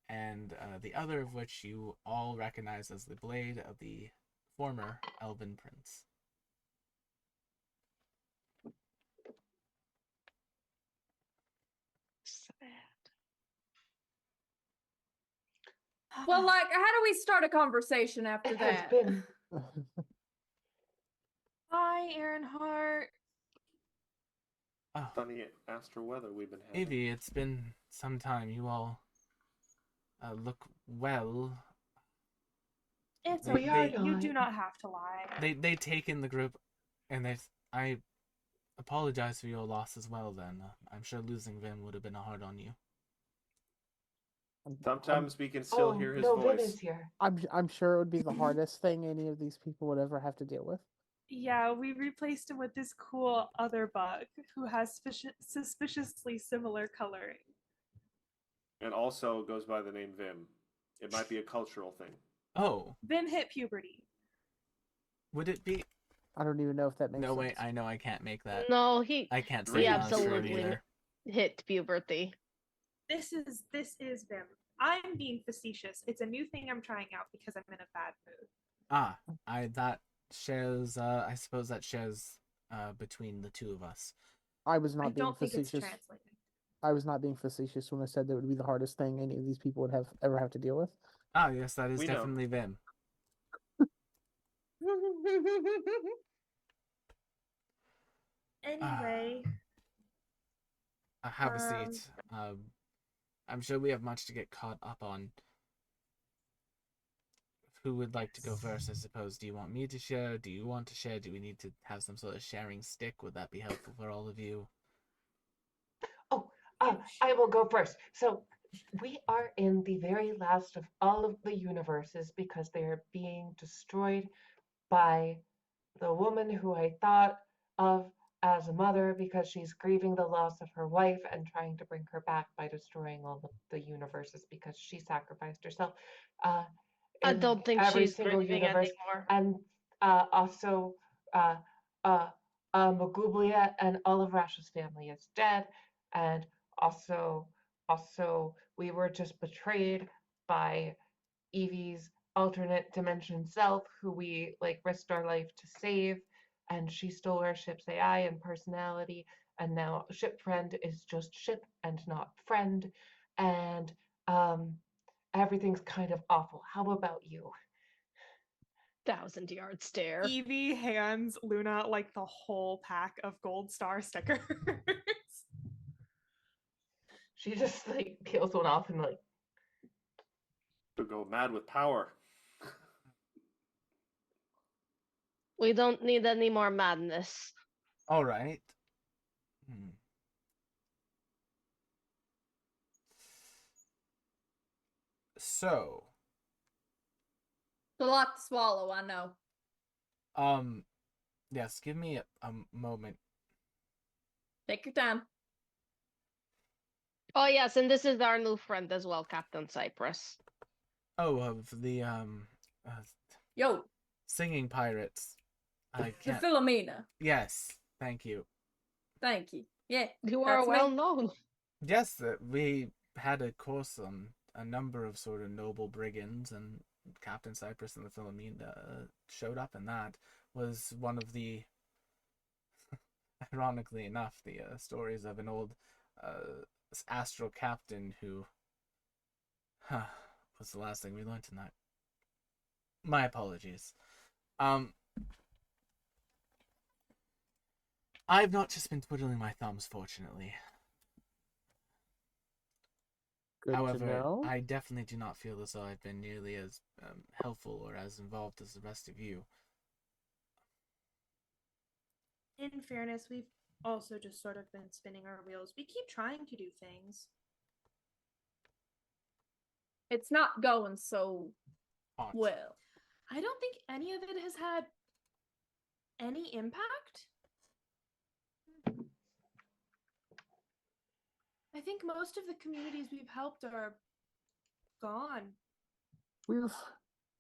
and the other of which you all recognize as the blade of the former Elven Prince. Sad. Well, like, how do we start a conversation after It has that? been Hi, Aaronhart. Oh, Sunny astral weather we've been having. Evie, it's been some time. You all look well. It's They- We are okay. You do not. not have to lie. They take in the group, and I apologize for your loss as well. Then I'm sure losing Vin would have been hard on you. Sometimes we can still hear his no, Vin voice. is here. I'm sure it would be the hardest thing any of these people would ever have to deal with. Yeah, we replaced him with this cool other bug who has suspiciously similar coloring. And also goes by the name Vim. It might be a cultural thing. Oh, Vim hit puberty. would it be? I don't even know if that makes No, sense. wait. I know I can't make that. No, he I can't He say that on stream absolutely either. hit puberty. This is Vim. I'm being facetious. It's a new thing I'm trying out because I'm in a bad mood. Ah, that shares. I suppose that shares between the two of us. I was I not being don't think it's facetious. translating. I was not being facetious when I said that would be the hardest thing any of these people would ever have to deal with. Ah, yes, that is We know. definitely Vim. Anyway, Have a Um, seat. I'm sure we have much to get caught up on. Who would like to go first, I suppose? Do you want me to share? Do you want to share? Do we need to have some sort of sharing stick? Would that be helpful for all of you? I will go first. So we are in the very last of all of the universes because they are being destroyed by the woman who I thought of as a mother because she's grieving the loss of her wife and trying to bring her back by destroying all of the universes because she sacrificed herself. I In don't think every she's single grieving universe, anymore. and also uh, Magublia and all of Rash's family is dead, and also we were just betrayed by Evie's alternate dimension self, who we like risked our life to save, and she stole our ship's AI and personality, and now ship friend is just ship and not friend, and everything's kind of awful. How about you? 1,000-yard stare. Evie hands Luna like the whole pack of gold star stickers. She just like peels one off and like To go mad with power. We don't need any more madness. All right. Hmm. So, It's a lot to swallow, I know. yes, give me a moment. Take your time. Oh yes, and this is our new friend as well, Captain Cypress. Oh, of the Yo, singing pirates. I the can't. Philomena. Yes, thank you. Thank you. Yeah, You are that's me. well known. Yes, we had a course on a number of sort of noble brigands, and Captain Cypress and the Philomena showed up, and that was one of the, ironically enough, the stories of an old astral captain who was the last thing we learned tonight. My apologies. I've not just been twiddling my thumbs, fortunately. Good to However, know. I definitely do not feel as though I've been nearly as helpful or as involved as the rest of you. In fairness, we've also just sort of been spinning our wheels. We keep trying to do things. It's not going so Hot. well. I don't think any of it has had any impact? I think most of the communities we've helped are gone,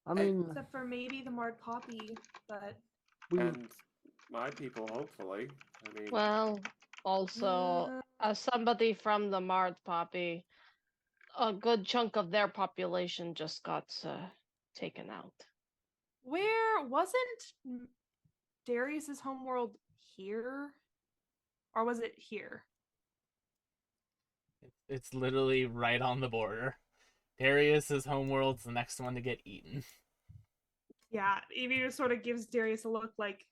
I mean, except for maybe the Marred Poppy, but And my people, hopefully. I mean, Well, also, as somebody from the Mars Poppy, a good chunk of their population just got taken out. where wasn't Darius's homeworld here? Or was it here? It's literally right on the border. Darius's homeworld's the next one to get eaten. Yeah, Evie just sort of gives Darius a look like,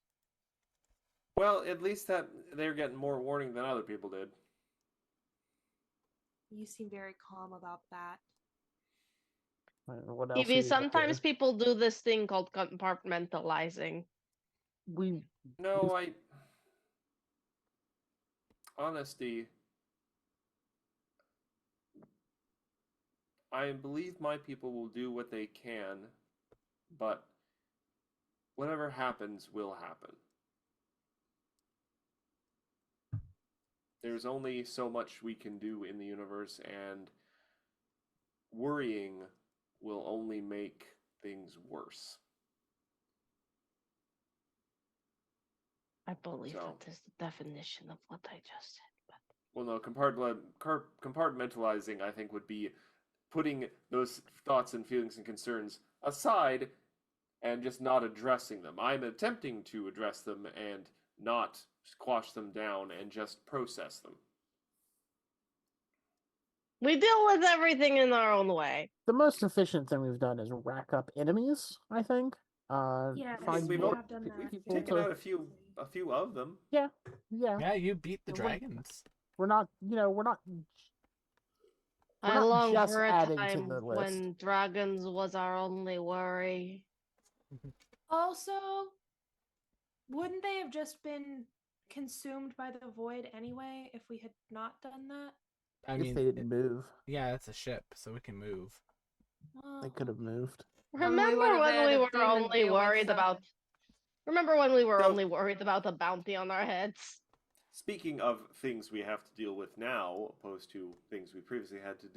well, at least that they're getting more warning than other people did. you seem very calm about that. what else? are Evie, you gonna sometimes do? people do this thing called compartmentalizing. No, honesty, I believe my people will do what they can, but whatever happens will happen. There's only so much we can do in the universe, and worrying will only make things worse. I believe So- that is the definition of what I just said. But Well, no, compartmentalizing, I think, would be putting those thoughts and feelings and concerns aside and just not addressing them. I'm attempting to address them and not squash them down and just process them. we deal with everything in our own way. The most efficient thing we've done is rack up enemies, I think. Yeah, Find we've more have done that. people taken to- out a few of them. Yeah. Yeah, you beat the We're- dragons. We're not, we're not I not long just for a adding to time the list. when dragons was our only worry. Also, wouldn't they have just been consumed by the void anyway if we had not done that? I if mean, they didn't move, yeah, it's a ship, so it can move. Well, they could have moved. Remember would've when had we a were demon only deal with worried them. about? Remember when we were So- only worried about the bounty on our heads? Speaking of things we have to deal with now, opposed to things we previously had to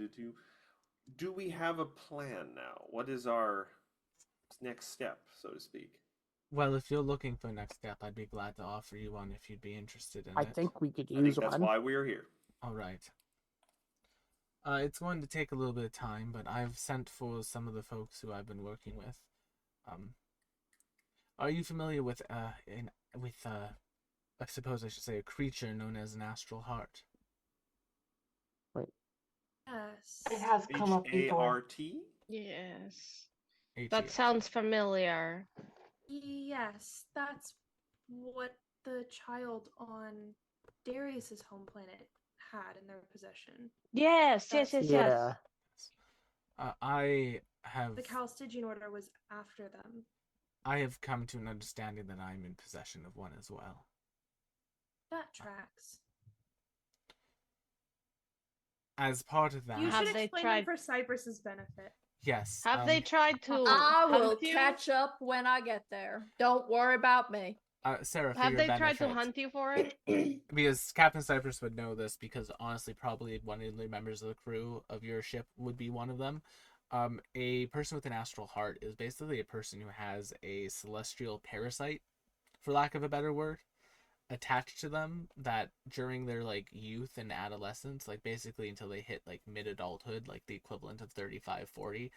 do we have a plan now? What is our next step, so to speak? Well, if you're looking for a next step, I'd be glad to offer you one if you'd be interested in I it. think we could I think use that's one. why we're here. All right. It's going to take a little bit of time, but I've sent for some of the folks who I've been working with. Are you familiar with I suppose I should say a creature known as an astral heart? yes. It has come up before. HART? Yes. HERT. That sounds familiar. Yes, that's what the child on Darius's home planet had in their possession. Yes, That's- Yeah. I have The Calstigian Order was after them. I have come to an understanding that I'm in possession of one as well. That tracks. As part of that, You Have should they explain tried- them for Cypress's benefit. yes. Have they tried to I will hunt you? catch up when I get there. Don't worry about me. Sarah, for Have your they tried to benefit, hunt you for it? because Captain Cypress would know this, because honestly, probably one of the members of the crew of your ship would be one of them. A person with an astral heart is basically a person who has a celestial parasite, for lack of a better word, attached to them that during their like youth and adolescence, like basically until they hit like mid-adulthood, like the equivalent of 35, 40,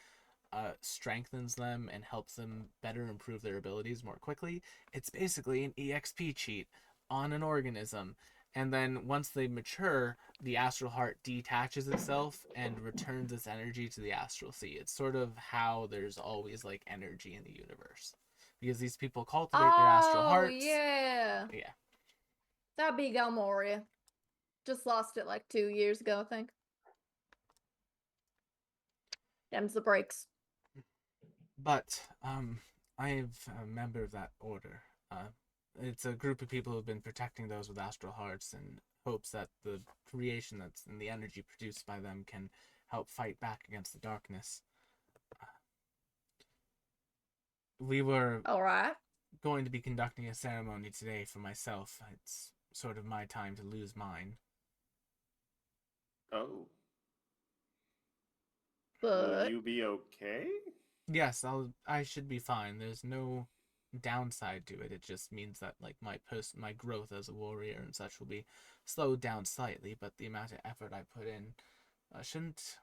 strengthens them and helps them better improve their abilities more quickly. It's basically an EXP cheat on an organism. And then once they mature, the astral heart detaches itself and returns its energy to the astral sea. It's sort of how there's always like energy in the universe, because these people cultivate their astral hearts. Yeah. Yeah. That'd be Galmoria. Just lost it like 2 years ago, I think. Them's the breaks. But I'm a member of that order. It's a group of people who've been protecting those with astral hearts in hopes that the creation that's in the energy produced by them can help fight back against the darkness. We were All right. going to be conducting a ceremony today for myself. It's sort of my time to lose mine. Oh, will But you be okay? Yes, I should be fine. There's no downside to it. It just means that like my growth as a warrior and such will be slowed down slightly, but the amount of effort I put in shouldn't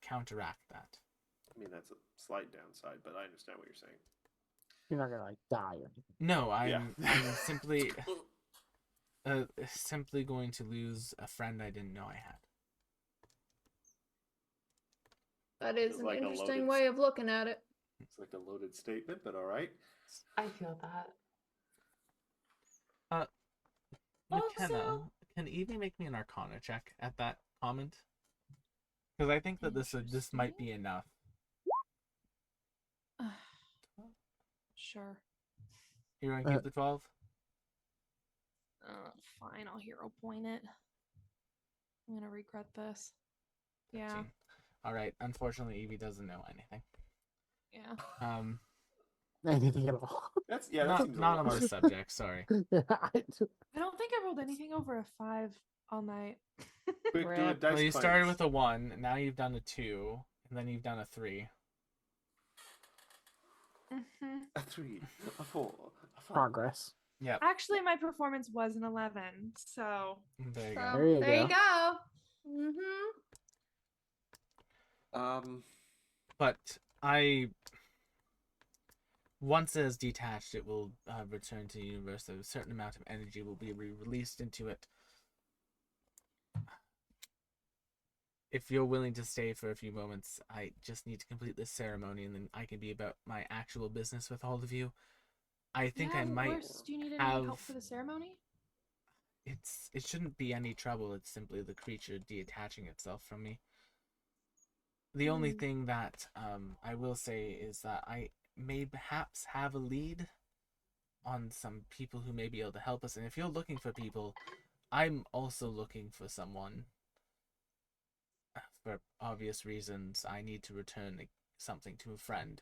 counteract that. I mean, that's a slight downside, but I understand what you're saying. You're not gonna like die or anything. No, Yeah. I'm simply going to lose a friend I didn't know I had. That is It's an like a interesting loaded way of looking at it. It's like a loaded statement, but all right. I feel that. McKenna, Also- can Evie make me an Arcana check at that comment? Because I think that this might be enough. Sure. You're gonna keep the 12? Fine, I'll hero point it. I'm gonna regret this. Yeah. 13. All right. Unfortunately, Evie doesn't know anything. Yeah. Anything at all. That not seems a not on little this subject. Sorry. Yeah, I don't think I rolled anything over a 5 all night. Quick, do a Rip. dice Well, you cleanse. started with a 1, now you've done a 2, and then you've done a 3. Mhm. A 3, a 4, a 5. progress. Yep. Actually, my performance was an 11, so There you So, go. There you there go. you go. Mm-hmm. But once it is detached, it will return to the universe. A certain amount of energy will be released into it. If you're willing to stay for a few moments, I just need to complete this ceremony, and then I can be about my actual business with all of you. I think yeah, I of might course. Do you need any have. help for the ceremony? It shouldn't be any trouble. It's simply the creature detaching itself from me. The only thing that I will say is that I may perhaps have a lead on some people who may be able to help us. And if you're looking for people, I'm also looking for someone. For obvious reasons, I need to return something to a friend.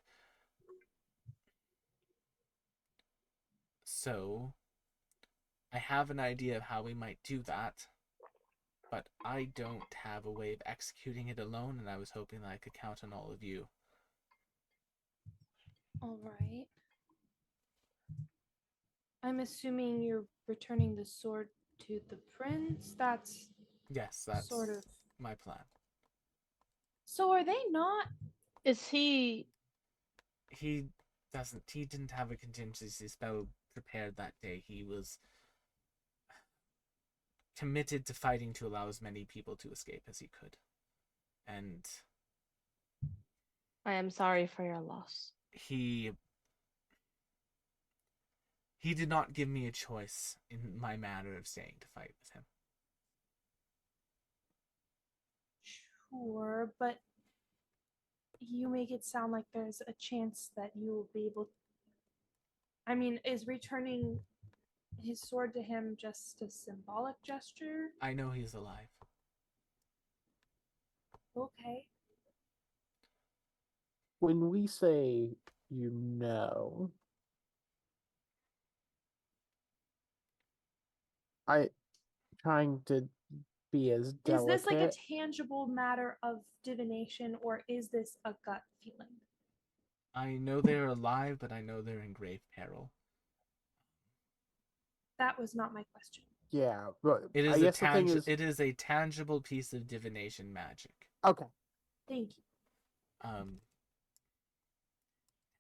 So, I have an idea of how we might do that, but I don't have a way of executing it alone, and I was hoping that I could count on all of you. All right. I'm assuming you're returning the sword to the prince. That's Yes, that's sort of. my plan. So are they not? is he? He didn't have a contingency spell prepared that day. He was committed to fighting to allow as many people to escape as he could. And I am sorry for your loss. he did not give me a choice in my matter of staying to fight with him. Sure, but you make it sound like there's a chance that you will be able. I mean, is returning his sword to him just a symbolic gesture? I know he's alive. Okay. When we say you know, I trying to be as Is this like a delicate. tangible matter of divination, or is this a gut feeling? I know they're alive, but I know they're in grave peril. That was not my question. Yeah, but It I is guess the thing is, it is a tangible piece of divination magic. okay. Thank you.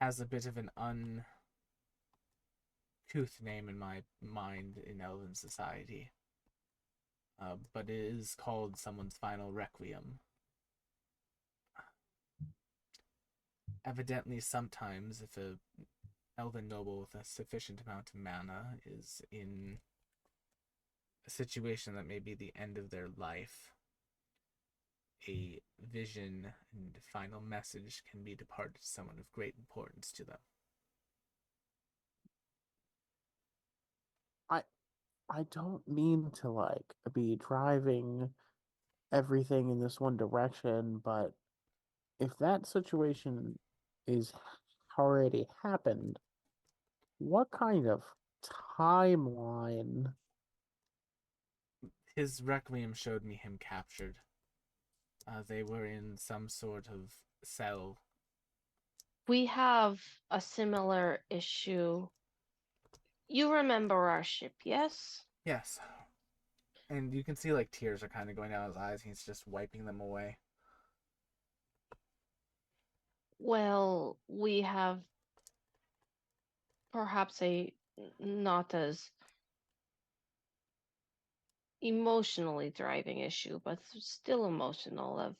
Has a bit of an uncouth name in my mind in Elven society. But it is called someone's final requiem. Evidently, sometimes if a elven noble with a sufficient amount of mana is in a situation that may be the end of their life, a vision and final message can be departed to someone of great importance to them. I don't mean to like be driving everything in this one direction, but if that situation is already happened, What kind of timeline? His requiem showed me him captured. They were in some sort of cell. We have a similar issue. You remember our ship, yes? Yes. And you can see like tears are kind of going down his eyes. He's just wiping them away. Well, we have perhaps a not as emotionally driving issue, but still emotional. Of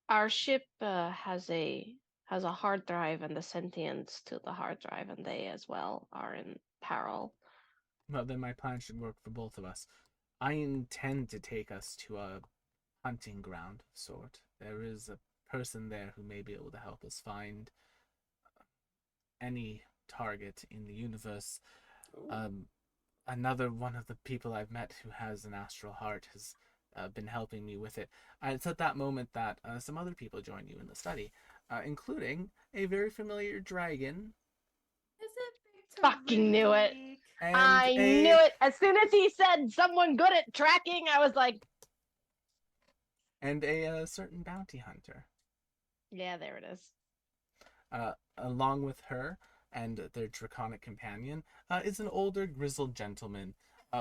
our ship has a hard drive and the sentience to the hard drive, and they as well are in peril. Well, then my plan should work for both of us. I intend to take us to a hunting ground of sort. There is a person there who may be able to help us find any target in the universe. Another one of the people I've met who has an astral heart has been helping me with it. It's at that moment that some other people join you in the study, including a very familiar dragon Is it Victor Fucking knew it. Ridley? and I knew it. As soon as he said someone good at tracking, I was like, and a certain bounty hunter. yeah, there it is. Along with her and their draconic companion is an older grizzled gentleman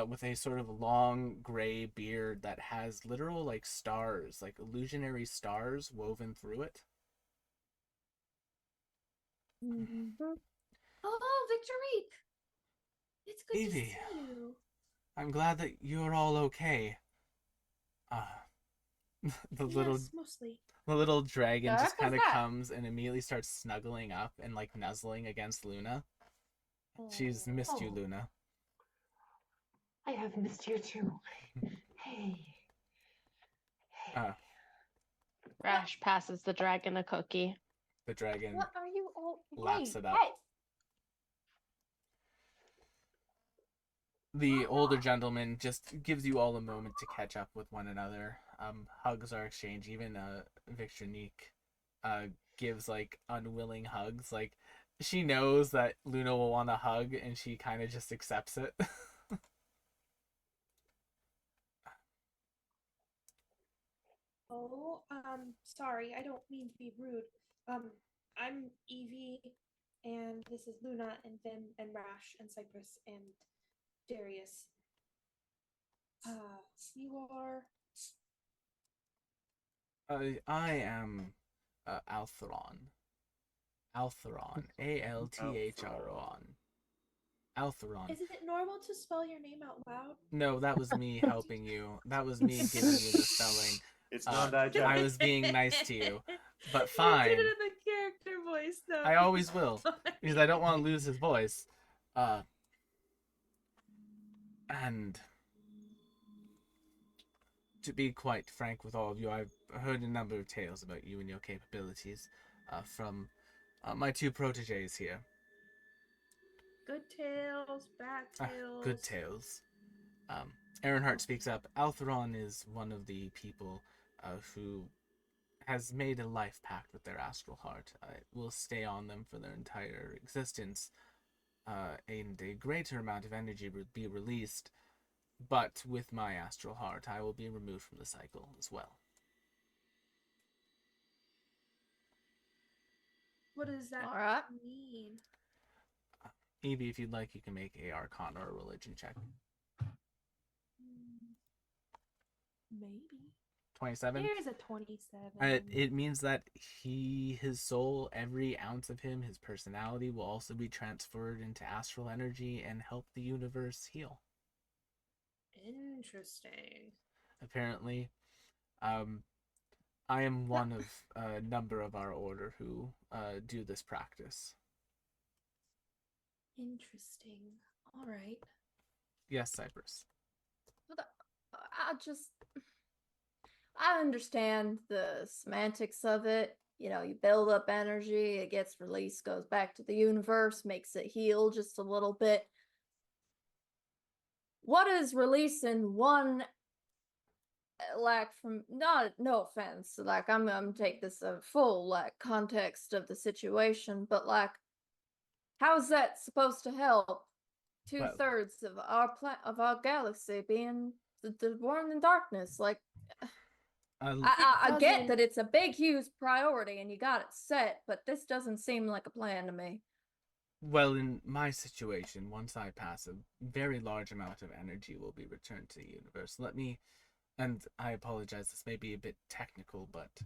with a sort of long gray beard that has literal like stars, like illusionary stars woven through it. Oh, Victor Reek. It's good to Evie. see you. I'm glad that you're all okay. The Yes, mostly. little dragon The just heck was kind of that? comes and immediately starts snuggling up and like nuzzling against Luna. She's missed you, Oh. Luna. I have missed you too. Hey. Uh, Rash passes the dragon a cookie. the dragon What are you all? laps Hey, it up. hey. The older gentleman just gives you all a moment to catch up with one another. Hugs are exchanged. Even Victor Neek gives like unwilling hugs. Like she knows that Luna will want a hug, and she kind of just accepts it. Oh, sorry, I don't mean to be rude. I'm Evie, and this is Luna and Vim and Rash and Cypress and Darius. You are. I am Altheron. Altheron. Althron. Altheron. Is it normal to spell your name out loud? No, that was me helping you. That was me giving you the spelling. It's I non-diegetic. was being nice to you. But You fine. did it in the character voice, though. I always will, because I don't want to lose his voice. And to be quite frank with all of you, I've heard a number of tales about you and your capabilities from my two proteges here. Good tales, bad tales. Good tales. Earnhardt speaks up. Altheron is one of the people who has made a life pact with their astral heart. It will stay on them for their entire existence, and a greater amount of energy will be released. But with my astral heart, I will be removed from the cycle as well. What does that All right. mean? Evie, if you'd like, you can make a Arcana or a Religion check. Maybe. 27. There's a 27. It means that his soul, every ounce of him, his personality will also be transferred into astral energy and help the universe heal. Interesting. Apparently, I am one of a number of our order who do this practice. Interesting. All right. Yes, Cypress. But I understand the semantics of it. You know, you build up energy, it gets released, goes back to the universe, makes it heal just a little bit. What is releasing one, like, from, not, no offense, like, I'm take this a full, like, context of the situation, but, like, How's that supposed to help? Two Well- thirds of our galaxy being the born in darkness. Like, I get doesn't- that it's a big, huge priority and you got it set, but this doesn't seem like a plan to me. Well, in my situation, once I pass, a very large amount of energy will be returned to the universe. Let me, and I apologize, this may be a bit technical, but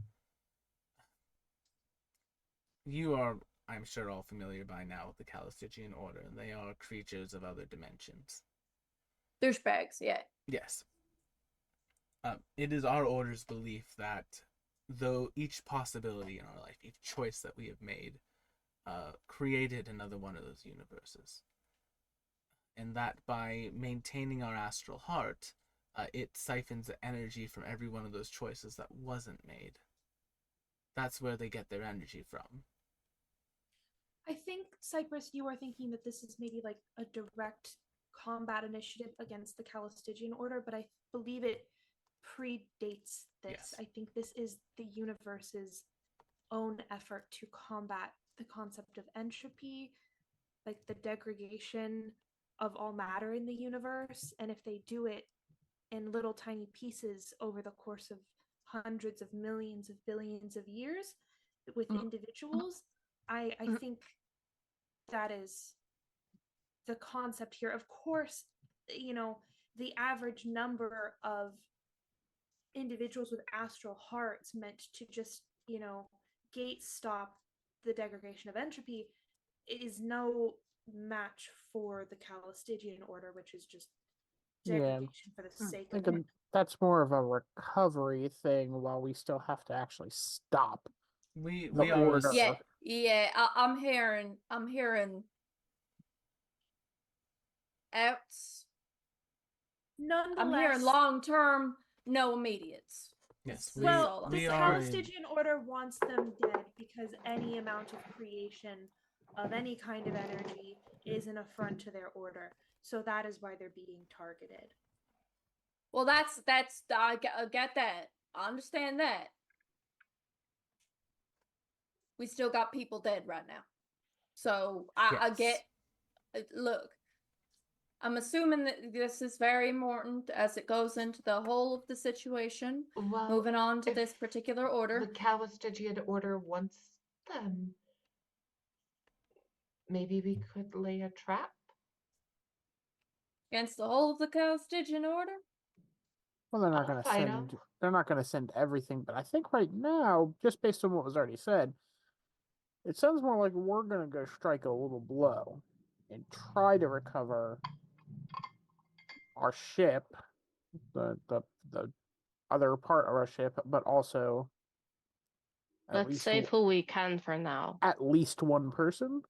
you are, I'm sure, all familiar by now with the Calistigian Order, and they are creatures of other dimensions. Douchebags, yeah. Yes. It is our Order's belief that though each possibility in our life, each choice that we have made, created another one of those universes. And that by maintaining our astral heart, it siphons the energy from every one of those choices that wasn't made. That's where they get their energy from. I think, Cypress, you are thinking that this is maybe like a direct combat initiative against the Calistigian Order, but I believe it predates this. Yes. I think this is the universe's own effort to combat the concept of entropy, like the degradation of all matter in the universe. And if they do it in little tiny pieces over the course of hundreds of millions of billions of years with individuals, I think that is the concept here. Of course, the average number of individuals with astral hearts meant to just, gate stop the degradation of entropy is no match for the Calistigian Order, which is just degradation for the sake of it. Thinking that's more of a recovery thing while we still have to actually stop We the are order. Yeah, I'm hearing outs. Nonetheless, I'm hearing long term, no immediates. Yes, This is well, all I'm the we saying. are in- Calistigian Order wants them dead because any amount of creation of any kind of energy is an affront to their order. So that is why they're being targeted. Well, that's I get that. I understand that. We still got people dead right now, so I get. Look, I'm assuming that this is very important as it goes into the whole of the situation. Well, Moving on to if this particular order. the Calistigian Order wants them, maybe we could lay a trap. Against the whole of the Calistigian Order? Well, they're not I'll going to fight send. 'em. They're not going to send everything, but I think right now, just based on what was already said, it sounds more like we're going to go strike a little blow and try to recover our ship, the other part of our ship, but also Let's save who we can for now. at least one person.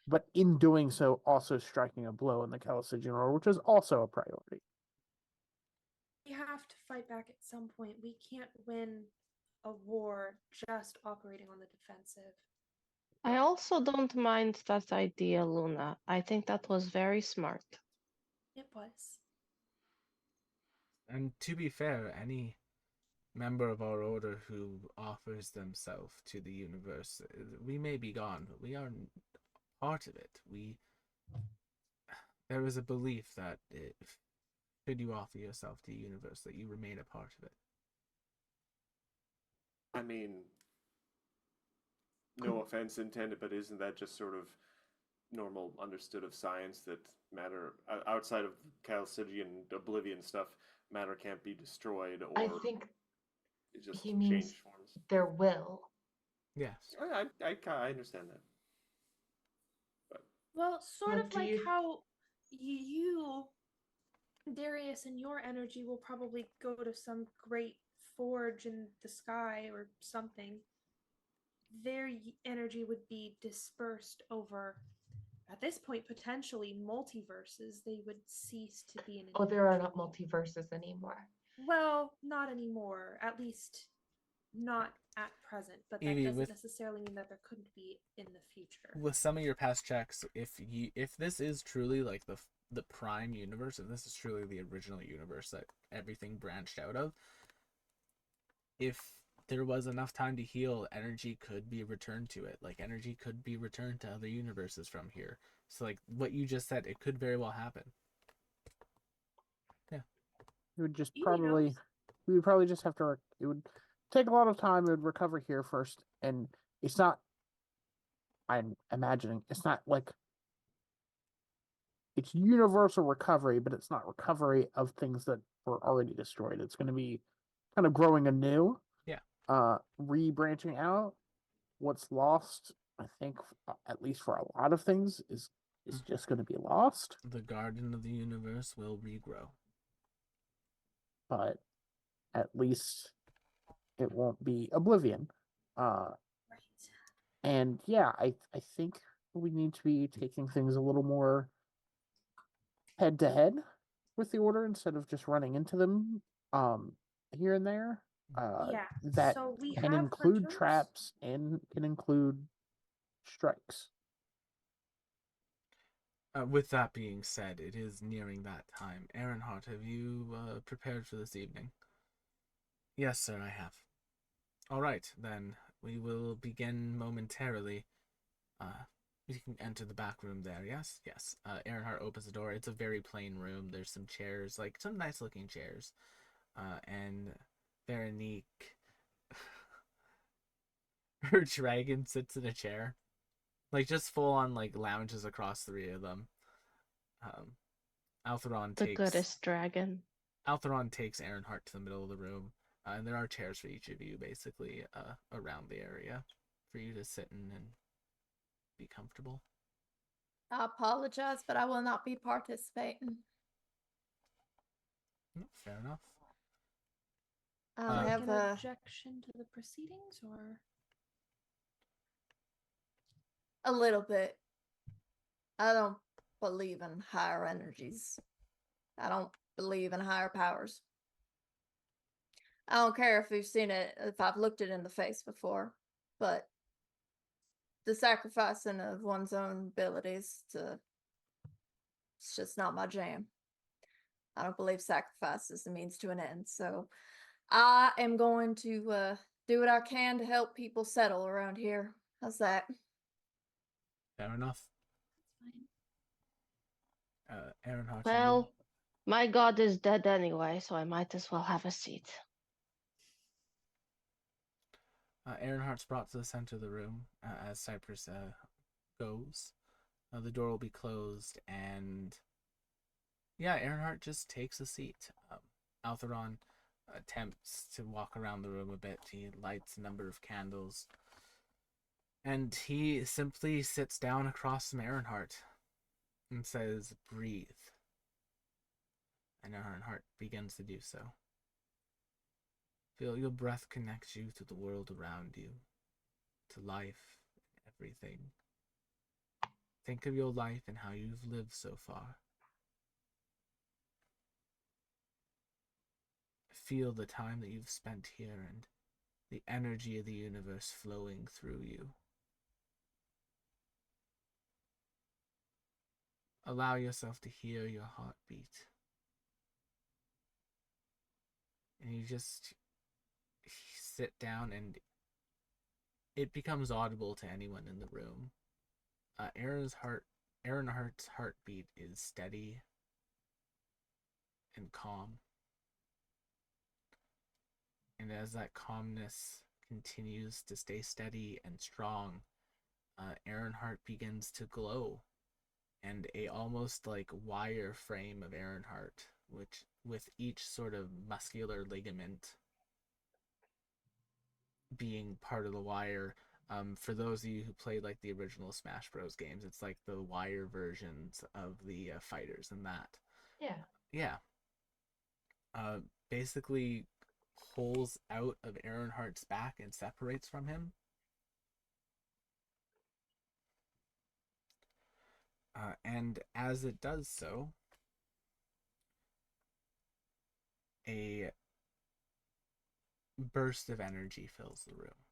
But in doing so, also striking a blow in the Calistigian Order, which is also a priority. We have to fight back at some point. We can't win a war just operating on the defensive. I also don't mind that idea, Luna. I think that was very smart. It was. And to be fair, any member of our order who offers themselves to the universe, we may be gone, but we are part of it. There is a belief that if should you offer yourself to the universe, that you remain a part of it. I mean, no offense intended, but isn't that just sort of normal understood of science that matter outside of Chalcidian Oblivion stuff, matter can't be destroyed or I think it just he means change forms. their will. Yes. I understand that. Well, sort Well, of do like you- how you, Darius, and your energy will probably go to some great forge in the sky or something. Their energy would be dispersed over, at this point, potentially multiverses. They would cease to be an Oh, there are not individual. multiverses anymore. Well, not anymore. At least not at present. But that Evie, doesn't necessarily mean that there couldn't be in the future. with some of your past checks, if this is truly like the prime universe, and this is truly the original universe that everything branched out of, if there was enough time to heal, energy could be returned to it. Like, energy could be returned to other universes from here. So, like, what you just said, it could very well happen. Yeah. It would just You probably, know, we would probably just have to, it would take a lot of time. It would recover here first. And it's not, I'm imagining, it's not like, it's universal recovery, but it's not recovery of things that were already destroyed. It's going to be kind of growing anew. Yeah. Re-branching out. What's lost, I think, at least for a lot of things, is just going to be lost. The garden of the universe will regrow. But at least it won't be oblivion. Right. And yeah, I think we need to be taking things a little more head to head with the order instead of just running into them here and there. Yeah, That so we can have include hunters. traps and can include strikes. With that being said, it is nearing that time. Aaronheart, have you prepared for this evening? Yes, sir, I have. All right, then we will begin momentarily. You can enter the back room there. Yes, yes. Aaronheart opens the door. It's a very plain room. There's some chairs, like some nice looking chairs. And Veronique, her dragon sits in a chair, like just full on like lounges across three of them. Altheron The takes goodest dragon. Altheron takes Aaronheart to the middle of the room, and there are chairs for each of you, basically, around the area for you to sit in and be comfortable. I apologize, but I will not be participating. Fair enough. I Like have an a objection to the proceedings, or little bit. I don't believe in higher energies. I don't believe in higher powers. I don't care if we've seen it, if I've looked it in the face before, but the sacrificing of one's own abilities to, it's just not my jam. I don't believe sacrifice is the means to an end. So I am going to do what I can to help people settle around here. How's that? Fair enough. fine. Aaronheart, Well, my god is dead anyway, so I might as well have a seat. Aaronheart's brought to the center of the room as Cypress goes. The door will be closed, and yeah, Aaronheart just takes a seat. Altheron attempts to walk around the room a bit. He lights a number of candles, and he simply sits down across from Aaronheart and says, "Breathe." And Aaronheart begins to do so. Feel your breath connect you to the world around you, to life, everything. Think of your life and how you've lived so far. Feel the time that you've spent here and the energy of the universe flowing through you. Allow yourself to hear your heartbeat. And you just sit down, and it becomes audible to anyone in the room. Aaronheart's heartbeat is steady and calm. And as that calmness continues to stay steady and strong, Aaronheart begins to glow, and a almost like wire frame of Aaronheart, which with each sort of muscular ligament being part of the wire. For those of you who played like the original Smash Bros. Games, it's like the wire versions of the fighters and that. Yeah. Yeah. Basically pulls out of Aaronheart's back and separates from him. And as it does so, a burst of energy fills the room.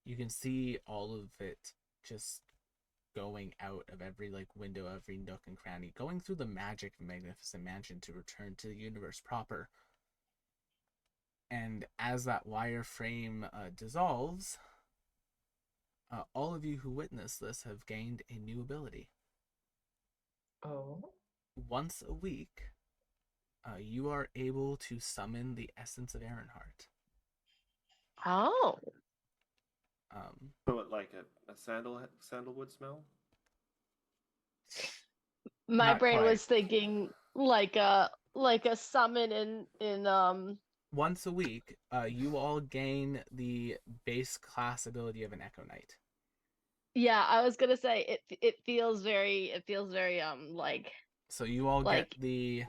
You can see all of it just going out of every like window, every nook and cranny, going through the magic of Magnificent Mansion to return to the universe proper. And as that wireframe dissolves, all of you who witness this have gained a new ability. Oh. Once a week, you are able to summon the essence of Ironheart. Oh. So it like a sandalwood smell? My Not brain quite. was thinking like a summon in Once a week, you all gain the base class ability of an Echo Knight. yeah, I was gonna say it feels very like So you all Like- get the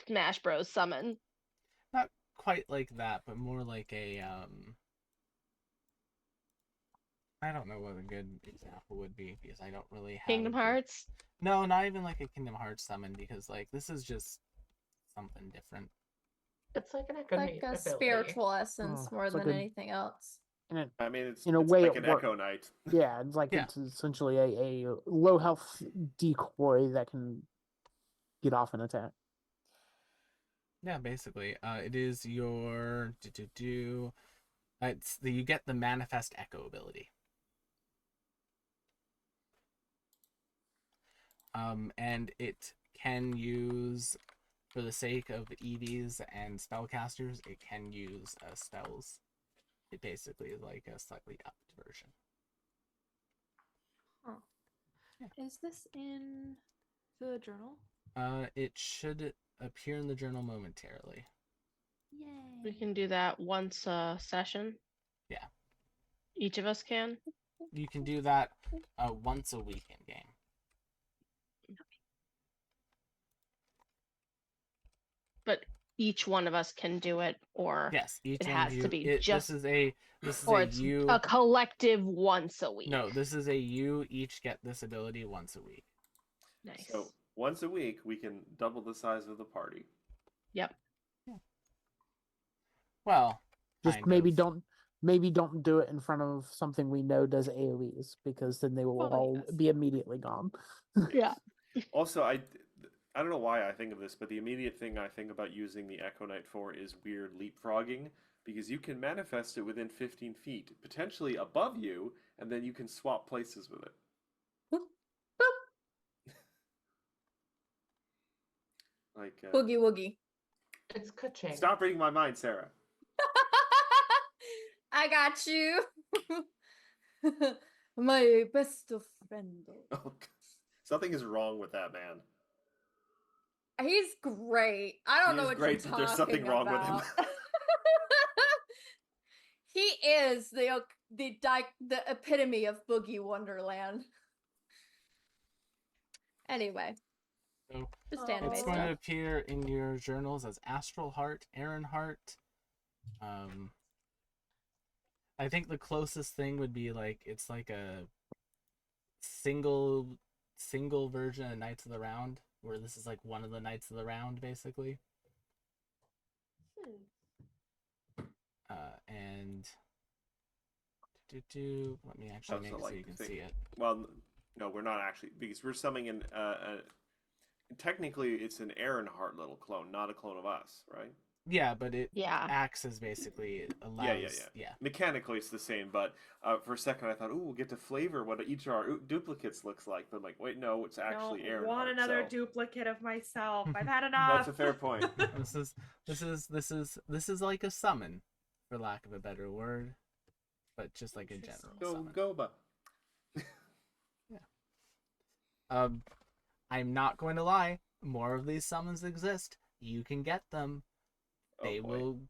Smash Bros summon. not quite like that, but more like a I don't know what a good example would be because I don't really have Kingdom a good- Hearts. No, not even like a Kingdom Hearts summon because like this is just something different. It's like an Like Echo a ability. spiritual essence Oh, more it's than like a- anything else. And I mean, it's in a it's way like it an works. Echo Knight. Yeah, it's like Yeah. it's essentially a low health decoy that can get off an attack. Yeah, basically, it is your It's you get the Manifest Echo ability. And it can use, for the sake of EVs and spellcasters, it can use spells. It basically is like a slightly upped version. Is this in the journal? It should appear in the journal momentarily. Yay. We can do that once a session. Yeah. Each of us can. You can do that once a week in game. But each one of us can do it, or Yes, each it one has of you. to be This just, is a or it's you. a collective once a week. No, this is a you each get this ability once a week. Nice. So once a week, we can double the size of the party. Yep. Well, Just kind maybe of. don't do it in front of something we know does AoEs because then they will Well, all yes. be immediately gone. Yeah. Also, I don't know why I think of this, but the immediate thing I think about using the Echo Knight for is weird leapfrogging, because you can manifest it within 15 feet, potentially above you, and then you can swap places with it. Like, Boogie woogie. It's ka-ching. stop reading my mind, Sarah. I got you. My best of friend. Oh, something is wrong with that man. He's great. I don't He know is what great, you're but there's talking something wrong with him. about. He is the epitome of Boogie Wonderland. Anyway, So just Oh. anime it's stuff. going to appear in your journals as Astral Heart, Aaron Heart. I think the closest thing would be like it's like a single version of Knights of the Round, where this is like one of the Knights of the Round, basically. And let me actually make it so you can see it. Well, no, we're not actually, because we're summoning technically it's an Aaronheart little clone, not a clone of us, right? Yeah, but it Yeah. acts as basically it allows. Yeah. Mechanically, it's the same, but for a second I thought, ooh, we'll get to flavor what each of our duplicates looks like. But I'm like, wait, no, it's actually Don't Aaronheart. want another so... duplicate of myself. I've had enough. That's a fair point. This is like a summon, for lack of a better word, but just like a general Go summon. Goba. I'm not going to lie. More of these summons exist. You can get them. They will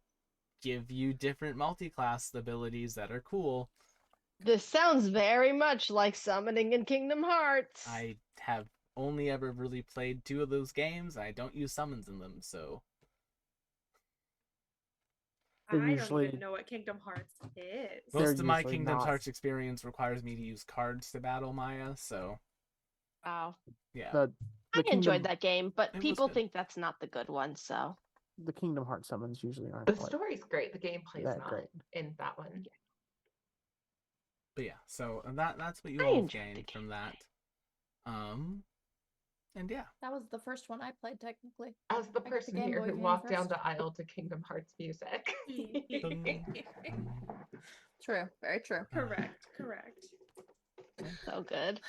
give you different multi-class abilities that are cool. This sounds very much like summoning in Kingdom Hearts. I have only ever really played 2 of those games. I don't use summons in them, so I don't usually- even know what Kingdom Hearts is. They're most of my usually Kingdom not. Hearts experience requires me to use cards to battle Maya, so Wow. yeah. The I Kingdom, enjoyed that game, but It was people good. think that's not the good one, so. The Kingdom Hearts summons usually aren't The quite story's great. The gameplay's that not great. in that one. But yeah, so that's what you I all enjoyed the gained game. from that. And yeah, That was the first one I played, technically. As the I got the person Game here Boy who game walked down first. the aisle to Kingdom Hearts music. True, very true. Correct. So good.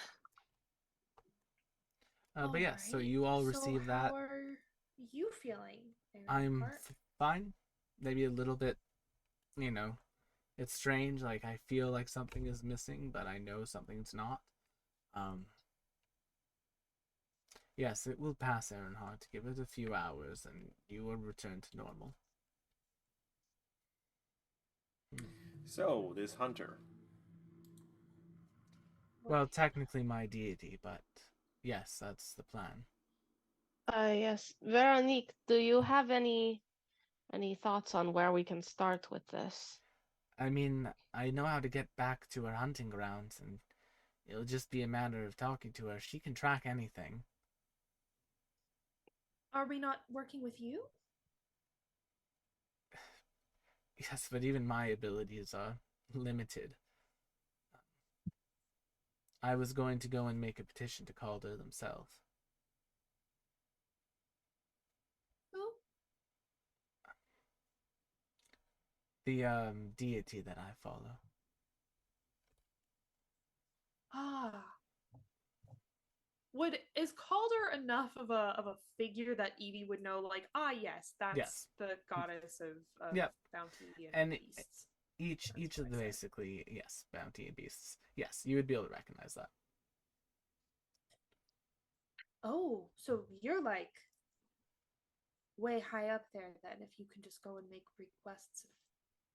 but yeah, so you all receive so that. How are you feeling? I'm Heart? fine. Maybe a little bit, you know, it's strange. Like I feel like something is missing, but I know something's not. Yes, it will pass, Earnhardt. Give it a few hours, and you will return to normal. So, this hunter. Well, technically my deity, but yes, that's the plan. Yes. Veronique, do you have any thoughts on where we can start with this? I mean, I know how to get back to her hunting grounds, and it'll just be a matter of talking to her. She can track anything. Are we not working with you? Yes, but even my abilities are limited. I was going to go and make a petition to Calder themselves. Who? The deity that I follow. Ah. Is Calder enough of a figure that Evie would know? Like, yes, that's Yes. the goddess of Yep. bounty And beasts. each of the what I said. basically, yes, bounty and beasts. Yes, you would be able to recognize that. Oh, so you're like way high up there then if you can just go and make requests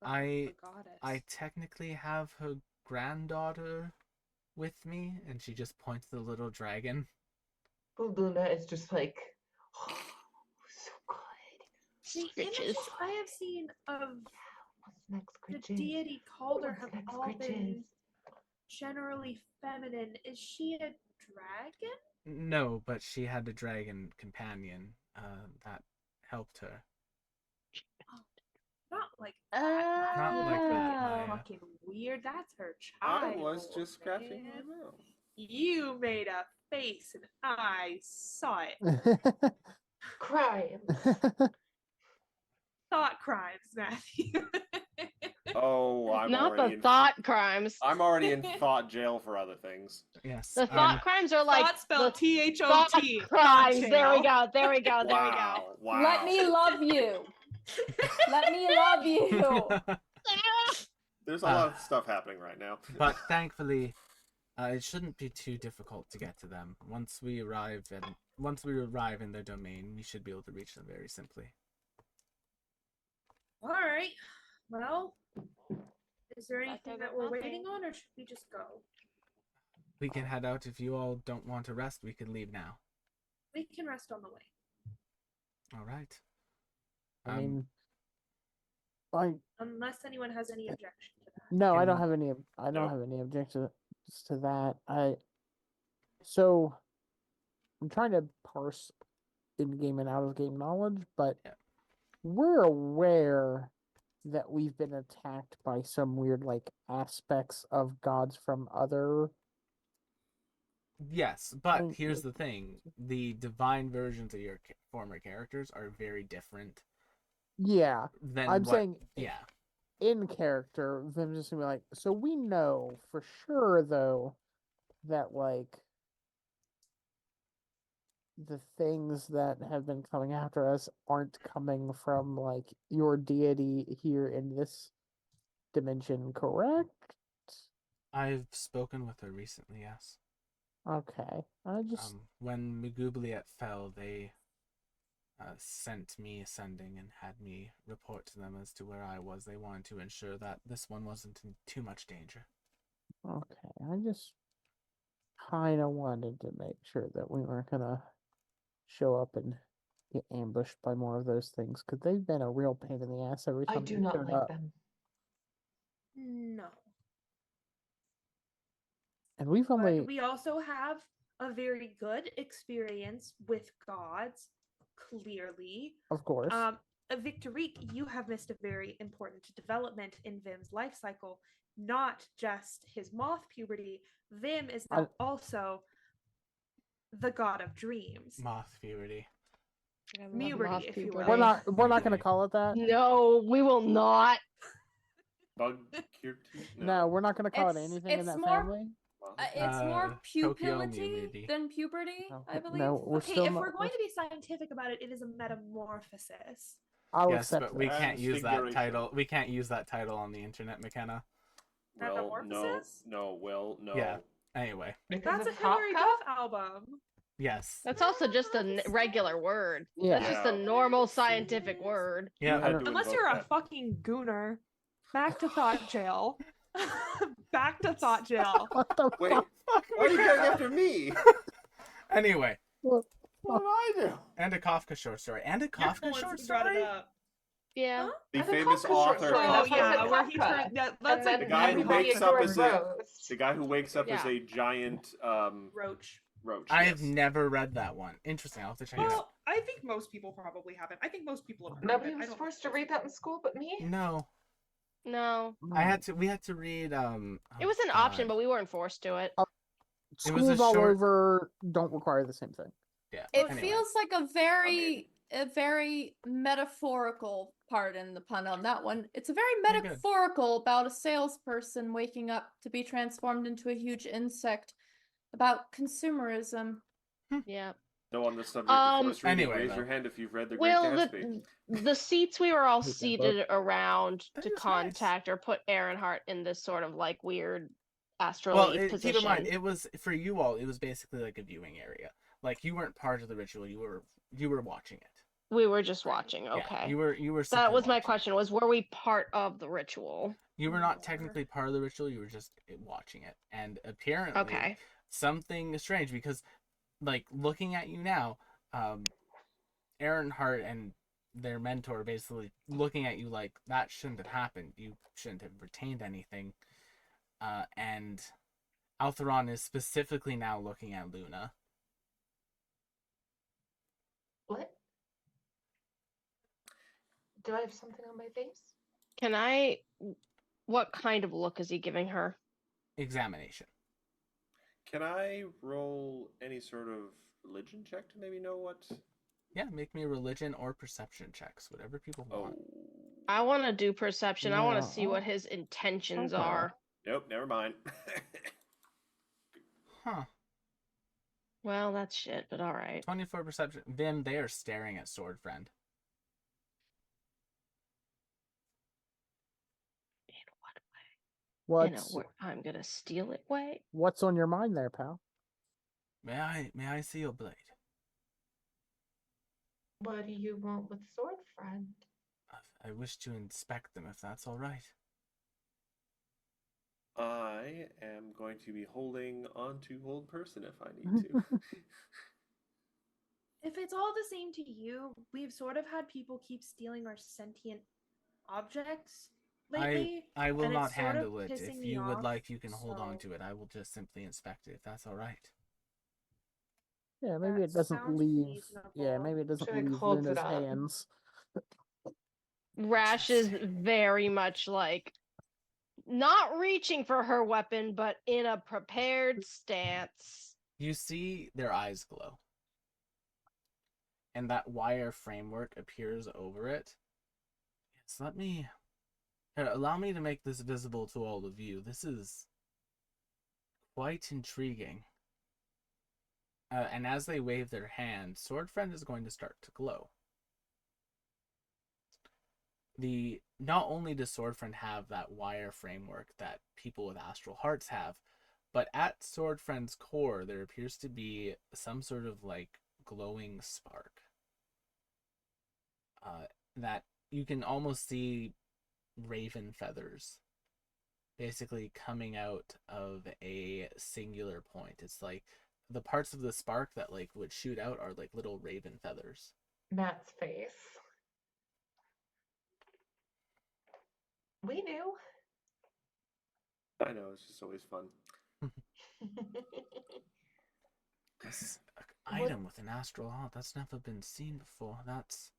of the goddess. I technically have her granddaughter with me, and she just points to the little dragon. Luna is just like, oh, so good. The images I have seen of What's next, the Gritches? deity Calder What's have next, all Gritches? been generally feminine. Is she a dragon? No, but she had a dragon companion that helped her. Not like that. Not like that, Ah. Maya. Fucking weird. That's her I child. was just scratching man. my mouth. You made a face and I saw it. Crimes. Thought crimes, Matthew. Oh, I'm Not already the in. thought crimes. I'm already in thought jail for other things. Yes. The thought crimes are like Thought spelled the THOT. thought crimes. There we go. There we go. There we go. Wow! Wow! Let me love you. Let me love you. There's a lot of stuff happening right now. But thankfully, it shouldn't be too difficult to get to them. Once we arrive in their domain, we should be able to reach them very simply. All right. Well, is there Thought anything there that was we're nothing. waiting on, or should we just go? We can head out if you all don't want to rest. We can leave now. We can rest on the way. All right. I mean, I Unless anyone has any objection to that. no, I don't Can- have any. I don't Nope. have any objections to that. So I'm trying to parse in-game and out-of-game knowledge, but Yeah. we're aware that we've been attacked by some weird like aspects of gods from other. Yes, but Like- here's the thing: the divine versions of your former characters are very different Yeah, than I'm what. saying Yeah. in character, them just gonna be like, so we know for sure though that like the things that have been coming after us aren't coming from like your deity here in this dimension, correct? I've spoken with her recently. Yes. Okay, I just When Magubliet fell, they sent me ascending and had me report to them as to where I was. They wanted to ensure that this one wasn't in too much danger. okay. I just kind of wanted to make sure that we weren't gonna show up and get ambushed by more of those things because they've been a real pain in the ass every I time do they not showed like up. them. No. And we've only But we also have a very good experience with gods, clearly. of course. Victorique, you have missed a very important development in Vim's life cycle, not just his moth puberty. Vim is now also the god of dreams. Moth puberty. Muberty, if you will. We're not gonna Puberty. call it that. No, we will not. Bug cure No, we're not gonna call it It's- anything in it's that more- family. It's more Tokyo pupility Muberty. than puberty, No, I believe. no, we're Okay, still if not. we're going to be scientific about it, it is a metamorphosis. I'll Yes, accept but we that. can't use that Transfiguration. title. We can't use that title on the internet, McKenna. Well, Metamorphosis? no, Yeah. Anyway, Because That's a of Top Hillary Cup? Duff album. yes. That's also just a regular word. Yeah. That's just a normal scientific word. Yeah. You had to Unless invoke you're a that. fucking gooner. Back to thought jail. Back to thought jail. What the Wait, fuck? why are you going after me? Anyway, What? What did I do? and a Kafka short story. And a You're the Kafka ones short who brought it story? up. Yeah. The And the famous Kafka short author. story, Oh that's why I yeah, said where he Kafka. turned that's And a The guy who then wakes up Theodore as a Rose. the guy who wakes up as Yeah. a giant roach. roach. I yes. have never read that one. Interesting. I'll have to check it out. Well, I think most people probably haven't. I think most people have heard Nobody of it. I was don't forced to think read that in school but me. No, No. we had to read. It was an option, but we weren't forced to it. It was a Schools all short- over don't require the same thing. Yeah. It anyway. feels like a very metaphorical, pardon the pun on that one. It's a very You're good. metaphorical about a salesperson waking up to be transformed into a huge insect, about consumerism. Yeah. No, on the subject of forced reading, Anyway, raise though. your hand if you've read The Great Well, Gatsby. the seats we were all Hate that seated around That to is nice. contact or put Earnhardt in this sort of like weird astral Well, position. keep in mind, it was for you all. It was basically like a viewing area. Like you weren't part of the ritual. You were watching it. We were just watching. Yeah, Okay. you were. That simply was my watching it. question: was were we part of the ritual? You were not More. technically part of the ritual. You were just watching it, and apparently, Okay. something strange because, like, looking at you now, Aaron Hart and their mentor basically looking at you like that shouldn't have happened. You shouldn't have retained anything. And Altheron is specifically now looking at Luna. What? Do I have something on my face? Can I? What kind of look is he giving her? Examination. Can I roll any sort of religion check to maybe know what? Yeah, make me religion or perception checks, whatever people Oh, want. I want to do perception. I want Yeah, to see what his intentions okay. are. nope, never mind. Huh. Well, that's shit, but all right. 24 perception. Vim, they are staring at Sword Friend. In what way? What's I'm gonna steal it way. what's on your mind there, pal? May I see your blade? What do you want with Sword Friend? I wish to inspect them if that's all right. I am going to be holding on to hold person if I need to. If it's all the same to you, we've sort of had people keep stealing our sentient objects lately. I will and not it's sort of handle it. pissing If me you would off, like, you can hold on so- to it. I will just simply inspect it if that's all right. Yeah, maybe That it doesn't sounds leave. Yeah, reasonable. maybe it doesn't Should I leave holds it Luna's up? hands. Rash is very much like not reaching for her weapon, but in a prepared stance. You see their eyes glow. And that wire framework appears over it. Yes, let me... Here, allow me to make this visible to all of you. This is quite intriguing. And as they wave their hand, Sword Friend is going to start to glow. Not only does Sword Friend have that wire framework that people with astral hearts have, but at Sword Friend's core there appears to be some sort of like glowing spark. That you can almost see raven feathers basically coming out of a singular point. It's like the parts of the spark that like would shoot out are like little raven feathers. Matt's face. We knew. I know, it's just always fun. This What- item with an astral heart, that's never been seen before. That's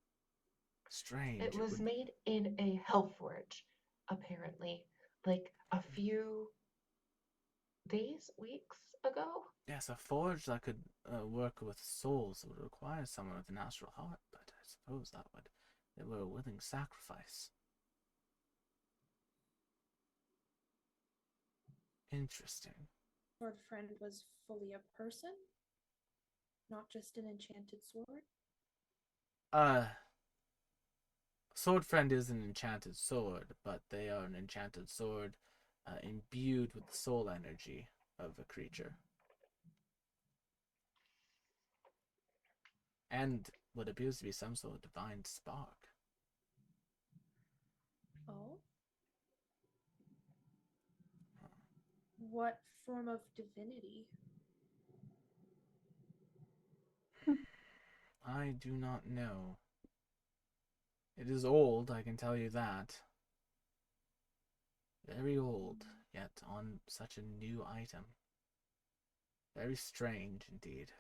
strange. It was would- made in a hell forge, apparently. Like a few days, weeks ago. Yes, a forge that could work with souls would require someone with an astral heart, but I suppose they were a willing sacrifice. Interesting. Sword friend was fully a person, not just an enchanted sword. Uh, Sword Friend is an enchanted sword, but they are an enchanted sword imbued with the soul energy of a creature. And what appears to be some sort of divine spark. Oh? What form of divinity? I do not know. It is old, I can tell you that. Very old, yet on such a new item. Very strange indeed.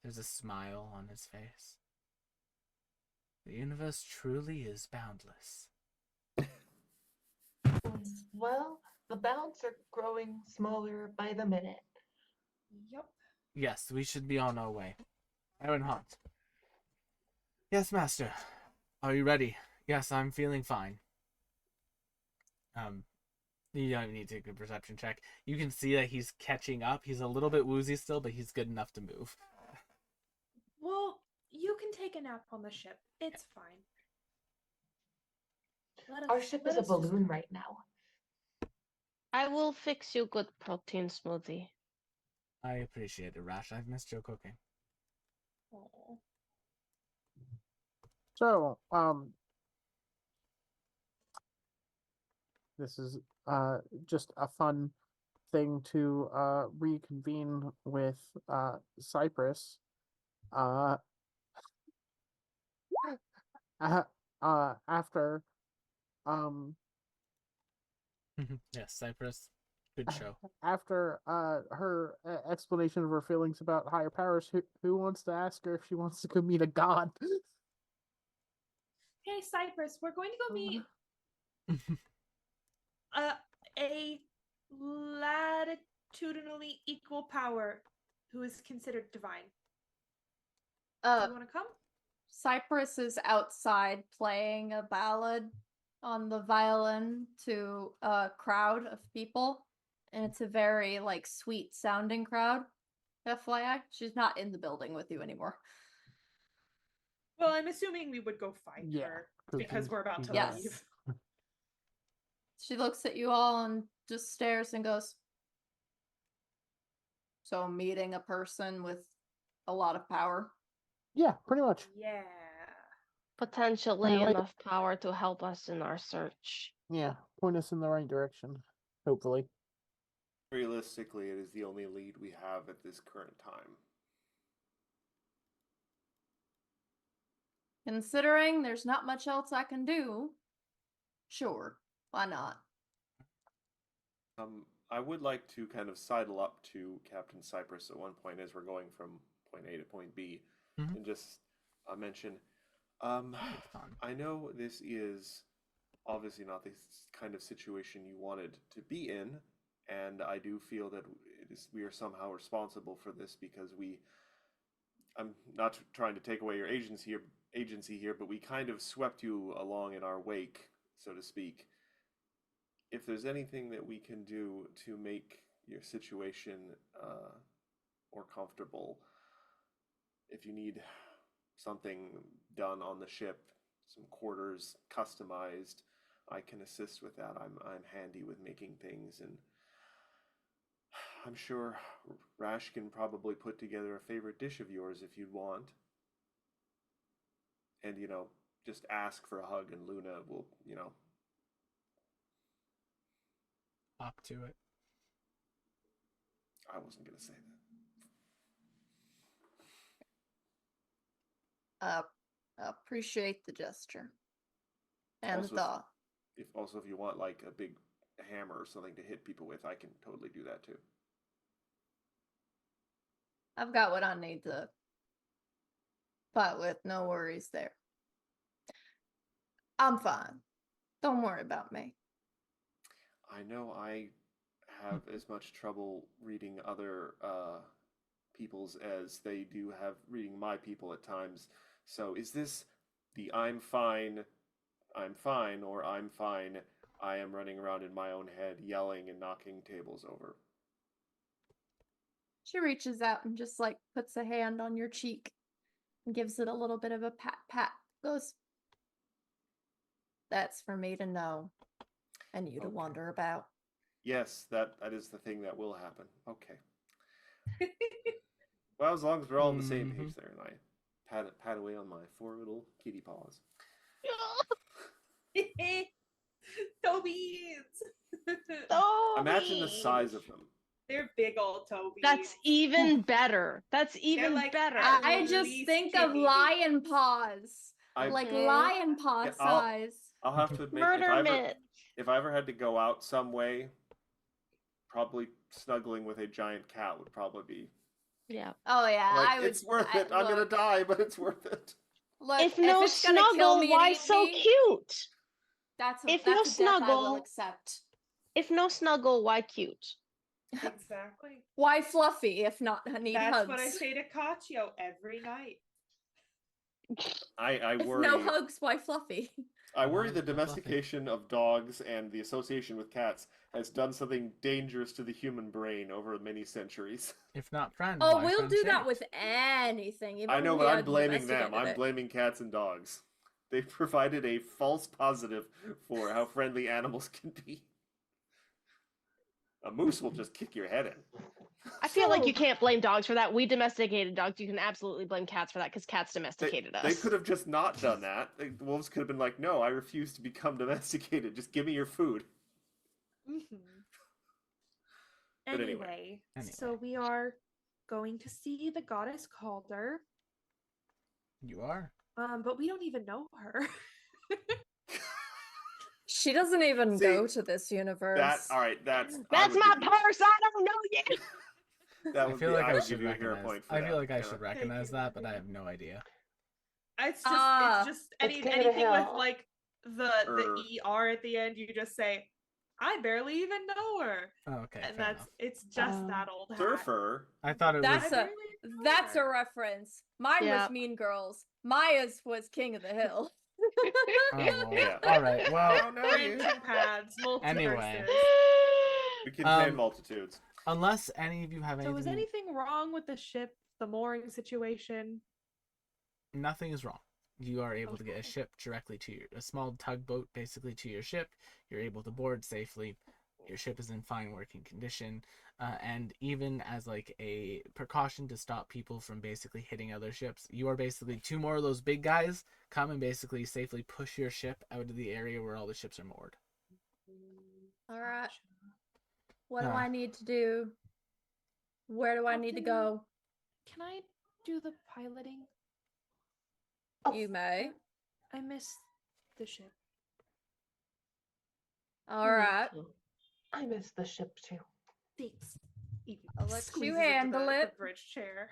There's a smile on his face. The universe truly is boundless. Well, the bounds are growing smaller by the minute. Yup. Yes, we should be on our way. Aaron Hunt. Yes, master. Are you ready? Yes, I'm feeling fine. You don't need to take a perception check. You can see that he's catching up. He's a little bit woozy still, but he's good enough to move. Well, you can take a nap on the ship. It's fine. Our ship is a balloon right now. I will fix you good protein smoothie. I appreciate it, Rash. I've missed your cooking. Aw. So, this is just a fun thing to reconvene with Cyprus. Uh, After um Yes, Cypress. Good show. after her explanation of her feelings about higher powers, who wants to ask her if she wants to go meet a god? Hey, Cypress, we're going to go meet a latitudinally equal power who is considered divine. Do you want to come? Cypress is outside playing a ballad on the violin to a crowd of people, and it's a very like sweet sounding crowd. FYI, she's not in the building with you anymore. Well, I'm assuming we would go find Yeah, her 'cause because we're about to Yes. leave. She looks at you all and just stares and goes, "So meeting a person with a lot of power." Yeah, pretty much. Yeah. Potentially Anyway. enough power to help us in our search. Yeah, point us in the right direction. Hopefully. Realistically, it is the only lead we have at this current time. Considering there's not much else I can do, sure, why not? I would like to kind of sidle up to Captain Cypress at one point as we're going from point A to point B, Mhm. and just mention, It's fun. I know this is obviously not the kind of situation you wanted to be in, and I do feel that we are somehow responsible for this because I'm not trying to take away your agency here, but we kind of swept you along in our wake, so to speak. If there's anything that we can do to make your situation more comfortable, if you need something done on the ship, some quarters customized, I can assist with that. I'm handy with making things, and I'm sure Rash can probably put together a favorite dish of yours if you'd want. And just ask for a hug, and Luna will, Hop to it. I wasn't gonna say that. Appreciate the gesture. And Also, the if you want like a big hammer or something to hit people with, I can totally do that too. I've got what I need to fight with, no worries there. I'm fine. Don't worry about me. I know I have as much trouble reading other people's as they do have reading my people at times. So is this the I'm fine, or I'm fine, I am running around in my own head yelling and knocking tables over? She reaches out and just like puts a hand on your cheek and gives it a little bit of a pat pat. Goes, that's for me to know and you to Okay. wonder about. Yes, that is the thing that will happen. Okay. Well, as long as we're all on the same page there, and I pat away on my 4 little kitty paws. Tobies! Imagine the size of them. They're big old Tobies. That's even better. That's even like better. I just least think of kitty. lion paws. Like Mhm. lion paw Yeah, size. I'll have to admit, Murder Mitch. if I ever had to go out some way, probably snuggling with a giant cat would probably be Yeah. Oh yeah, like, I would. it's worth it. I'm gonna look, die, but it's worth it. Look, If no it's gonna kill snuggle, me and why eat so me, cute? That's a, If that's no a death I will snuggle, accept. if no snuggle, why cute? Exactly. Why fluffy if not need That's hugs? what I say to Kachio every night. I If worry. no hugs, why fluffy? I worry the domestication of dogs and the association with cats has done something dangerous to the human brain over many centuries. If not friend, Oh, why we'll do that friend-shaped? with anything. Even I know, if but we I'm had blaming them. domesticated I'm it. blaming cats and dogs. They've provided a false positive for how friendly animals can be. A moose will just kick your head in. I feel like So- you can't blame dogs for that. We domesticated dogs. You can absolutely blame cats for that because cats domesticated us. They could have just not done that. The wolves could have been like, no, I refuse to become domesticated. Just give me your food. Mm-hmm. But anyway. So we are going to see the goddess Calder, You are. but we don't even know her. She doesn't even See, go to this universe. All right, that's That's my purse. I don't know you. That I would feel be, like I would should give you a hero recognize. point for I that. feel like I yeah. should recognize you. that, but I have no idea. It's Ah, just it's King of the anything with Hill. like the ER at the end. You just say, I barely even know her, Oh, okay, and fair enough. it's just that old hat. Surfer. I thought it was. That's I a barely even know that's a her. reference. Mine Yeah. was Mean Girls. Maya's was King of the Hill. Oh, well, Yeah. all right. Well, No, you. branching paths, multiverses. Anyway. We contain Um, multitudes. unless any of you have So anything, is anything wrong with the ship, the mooring situation? nothing is wrong. You are able to get a Okay. ship directly to a small tugboat, basically to your ship. You're able to board safely. Your ship is in fine working condition, and even as like a precaution to stop people from basically hitting other ships, you are basically two more of those big guys come and basically safely push your ship out of the area where all the ships are moored. All right. What do Ah. I need to do? Where do I need to go? Can I do the piloting? Oh, You may. I miss the ship. All me right. too. I miss the ship too. Thanks. Evie I'll let you squeezes into handle the it. bridge chair.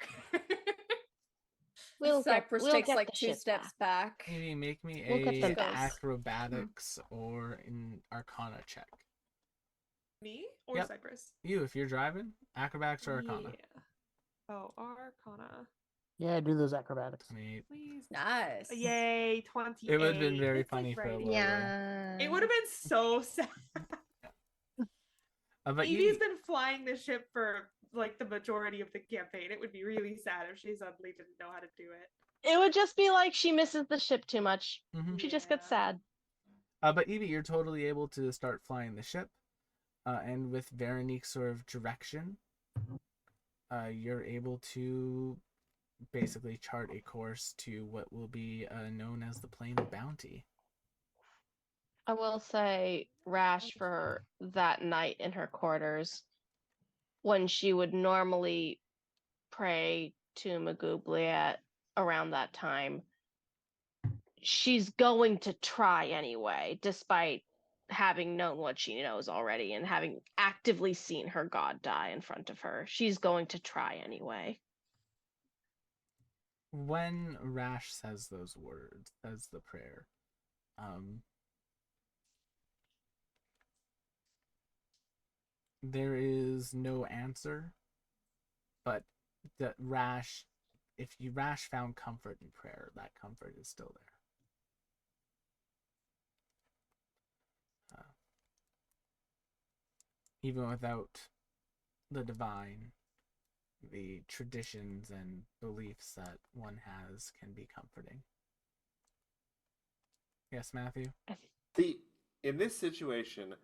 Cypress we'll takes get like the 2 ship steps back. Maybe make me We'll get a them back. acrobatics or an arcana check. Me or Yep. Cypress? You, if you're driving, acrobatics or arcana. Yeah. Oh, Arcana. Yeah, do those acrobatics. Wait. Please. Nice. Yay, 28. It would have been very It's funny for a right. little Yeah. It would have been so sad. But Evie's been flying the ship for like the majority of the campaign. It would be really sad if she suddenly didn't know how to do it. It would just be like she misses the ship too much. Mhm. She just gets Yeah. sad. But Evie, you're totally able to start flying the ship, and with Veronique's sort of direction, you're able to basically chart a course to what will be known as the Plane of Bounty. I will say, Rash, for that night in her quarters, when she would normally pray to Magoobliat around that time, she's going to try anyway, despite having known what she knows already and having actively seen her god die in front of her. She's going to try anyway. When Rash says those words, says the prayer, There is no answer, but the Rash, if you Rash found comfort in prayer, that comfort is still there. Even without the divine, the traditions and beliefs that one has can be comforting. Yes, Matthew? In this situation,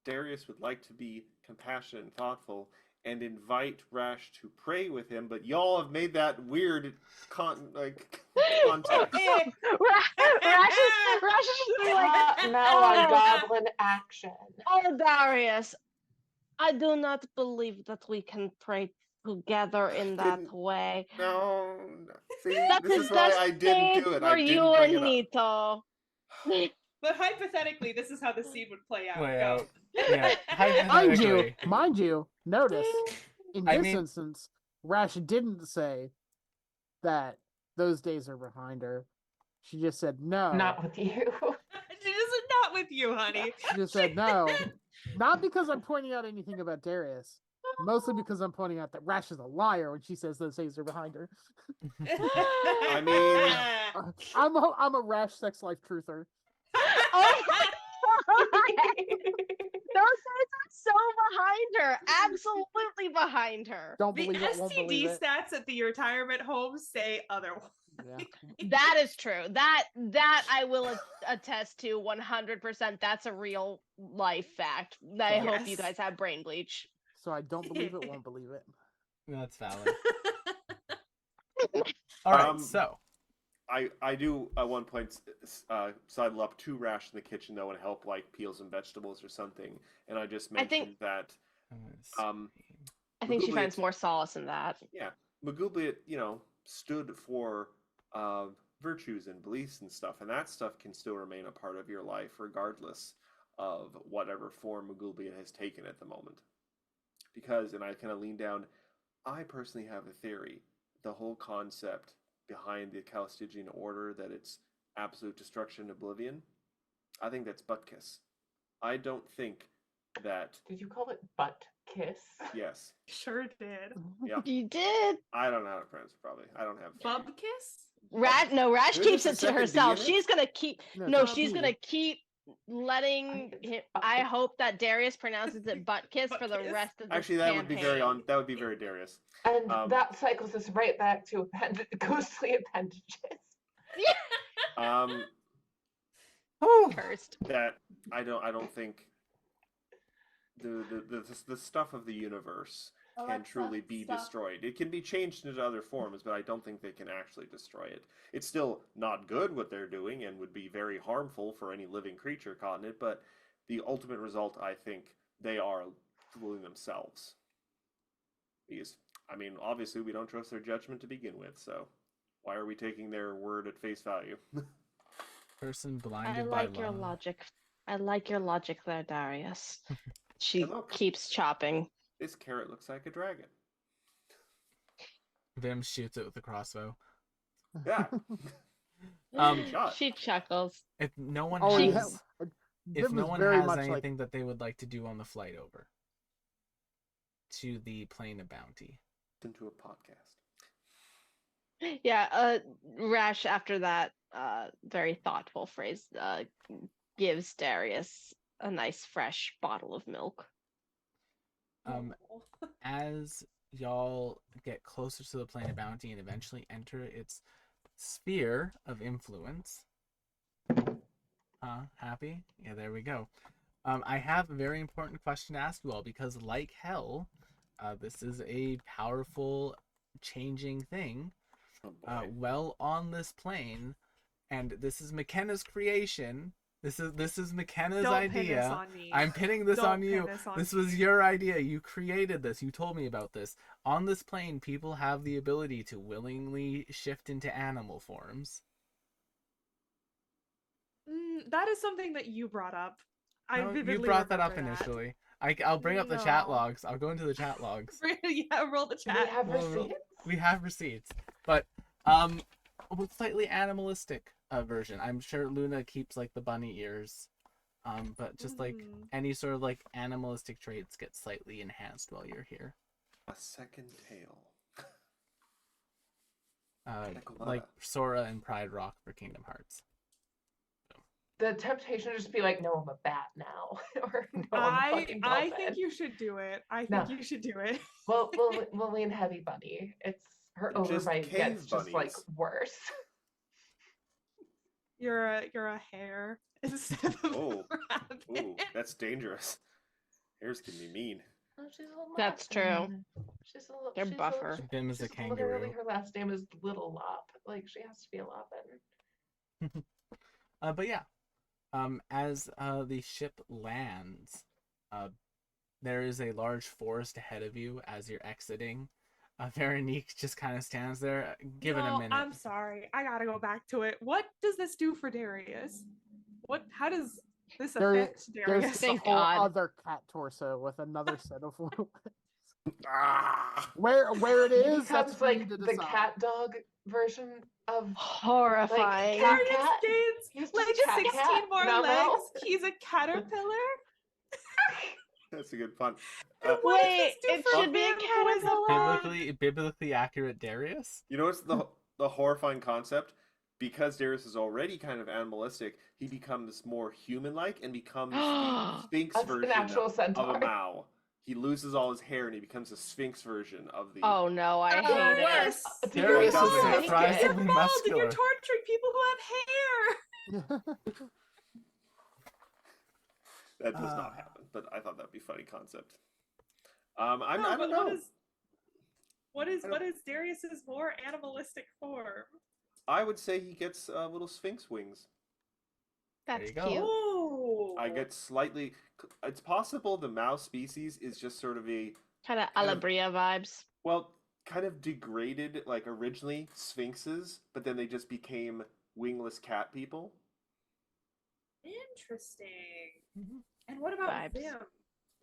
Darius would like to be compassionate and thoughtful and invite Rash to pray with him, but y'all have made that weird context. Rash is just being like, Mel on goblin action. oh, Darius, I do not believe that we can pray together in that way. No. See, That this is is why just I didn't do it. for I you didn't bring and it up. Nito. But hypothetically, this is how the scene would play out. Play Go. out. Yeah, Mind you, hypothetically. mind you, notice in I this mean- instance, Rash didn't say that those days are behind her. She just said no. Not with you. This is not with you, honey. She just said no. Not because I'm pointing out anything about Darius. Mostly because I'm pointing out that Rash is a liar when she says those days are behind her. I mean, I'm a Rash sex life truther. Oh my God. Those days are so behind her. Absolutely behind her. Don't The believe it, won't believe STD it. stats at the retirement home say otherwise. Yeah. That is true. That I will attest to 100%. That's a real life fact. I hope you Yes. guys have brain bleach. So I don't believe it, won't believe it. That's valid. All right, Um, so I do at one point sidle up to Rash in the kitchen though and help like peel some vegetables or something, and I just I think- mentioned that I think she Magoobliet- finds more solace in that. yeah, Magoobliet, stood for virtues and beliefs and stuff, and that stuff can still remain a part of your life regardless of whatever form Magoobliet has taken at the moment. Because, and I kind of lean down, I personally have a theory. The whole concept behind the Calistigian order, that it's absolute destruction and oblivion, I think that's butt kiss. I don't think that, Did you call it butt kiss? yes, Sure did. yeah, You did. I don't know how to pronounce it probably. I don't have... Bub kiss? Rash There's keeps a it to second D herself. in it? She's gonna keep No, she's it's gonna B. keep letting it's him. butt I kiss. hope that Darius pronounces it butt kiss Butt for the kiss? rest of the Actually, that would be very campaign. that would be very Darius. And Um, that cycles us right back to ghostly appendages. Um, Cursed. that I don't think the stuff of the universe can truly be destroyed. It can be changed into other forms, but I don't think they can actually destroy it. It's still not good what they're doing and would be very harmful for any living creature caught in it, but the ultimate result, I think, they are fooling themselves. Because, I mean, obviously we don't trust their judgment to begin with, so why are we taking their word at face value? person I blinded by like your love. logic. I like your logic there, Darius. She look. keeps chopping. This carrot looks like a dragon. Vim shoots it with a crossbow. Yeah. Shot. She chuckles. If no one Oh, She- has, if Vim no was one very has much anything that they would like to do on the flight over to the plane of bounty. Into a podcast. Yeah, Rash after that very thoughtful phrase gives Darius a nice fresh bottle of milk. As y'all get closer to the plane of bounty and eventually enter its sphere of influence. Happy? Yeah, there we go. I have a very important question to ask you all because, like hell, this is a powerful, changing thing. Oh boy. Well, on this plane, and this is McKenna's creation. This is McKenna's Don't pin idea. this on me. I'm pinning this Don't on pin you. this on This me. was your idea. You created this. You told me about this. On this plane, people have the ability to willingly shift into animal forms. That is something that you brought up. I No, vividly you brought that up remember initially. I'll bring up the chat No. logs. I'll go into the chat logs. Yeah, roll the Do we chat. have Well, receipts? We have receipts, but slightly animalistic version. I'm sure Luna keeps like the bunny ears, but just like Mhm. any sort of like animalistic traits get slightly enhanced while you're here. A second tail. Like Sora and Pride Rock for Kingdom Hearts. The temptation to just be like, no, I'm a bat now, or no, I'm a fucking I dolphin. think you should do it. I No. think you should do it. Well, we'll lean heavy bunny. It's her They're just overbite cave gets just like bunnies. worse. You're a hare instead of Oh. a rabbit. Ooh, that's dangerous. Hares can be mean. Oh, she's a little That's mouse. true. She's a little. They're she's buffer. Bim is a she's literally kangaroo. her last name is Little Lop. Like she has to be a Lopin. But yeah, as the ship lands, there is a large forest ahead of you as you're exiting. Veronique just kind of stands there. Give it a No, minute. I'm sorry. I gotta go back to it. What does this do for Darius? How does this affect There's Darius? a Thank whole God. other cat torso with another set of Ah! where it He is. That's becomes for you like to the decide. cat dog version of Horrifying. cat Darius cat. gains He's like just chat 16 cat. more No, legs. no. He's a caterpillar. That's a good pun. And what does Wait, this do it for should be a Bim, who is caterpillar. Biblically accurate Darius. You know what's the horrifying concept? Because Darius is already kind of animalistic, he becomes more human-like and becomes the Sphinx An version actual of a centaur. Mao. He loses all his hair and he becomes a Sphinx version of the. Oh no, I hate it. Darius? Darius doesn't is have You're surprisingly bald and you're muscular. torturing people who have hair. That does not happen, but I thought that'd be a funny concept. I No, don't but know. what I don't- is Darius's more animalistic form? I would say he gets little Sphinx wings. That's you go. cute. Ooh. I get slightly. It's possible the mouse species is just sort of a Kind of kind of- Alabria vibes. well, kind of degraded, like originally sphinxes, but then they just became wingless cat people. Interesting. Mhm. And what about Vibes. Vim?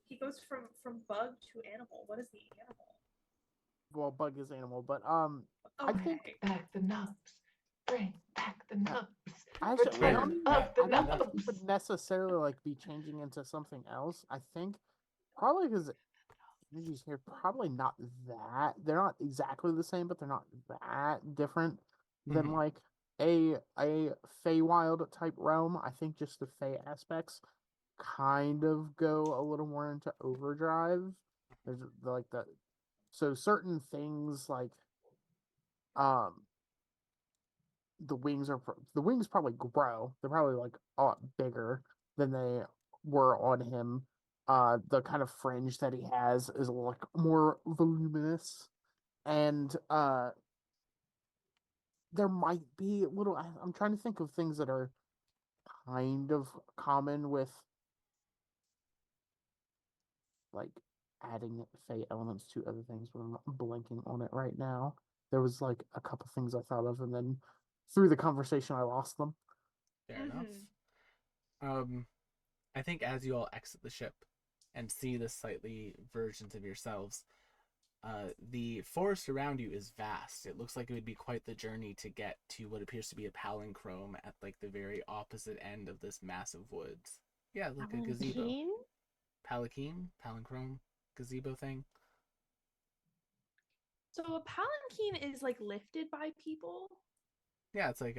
He goes from bug to animal. What is the animal? Well, bug is animal, but I Okay. think Bring back the nubs. Bring back the nubs. actually I don't Return even of the I don't think he nubs. would necessarily like be changing into something else. I think probably because energies here probably not that they're not exactly the same, but they're not that different than Mhm. like a Feywild type realm. I think just the Fey aspects kind of go a little more into overdrive. There's like the so certain things like the wings probably grow. They're probably like a lot bigger than they were on him. The kind of fringe that he has is like more voluminous, and there might be little. I'm trying to think of things that are kind of common with like adding Fey elements to other things, but I'm not blanking on it right now. There was like a couple things I thought of, and then through the conversation I lost them. Fair enough. I think as you all exit the ship and see the slightly versions of yourselves, the forest around you is vast. It looks like it would be quite the journey to get to what appears to be a palindrome at like the very opposite end of this massive woods. Yeah, like a gazebo. Palanquin? Palindrome, gazebo thing. So a palanquin is like lifted by people. Yeah, it's like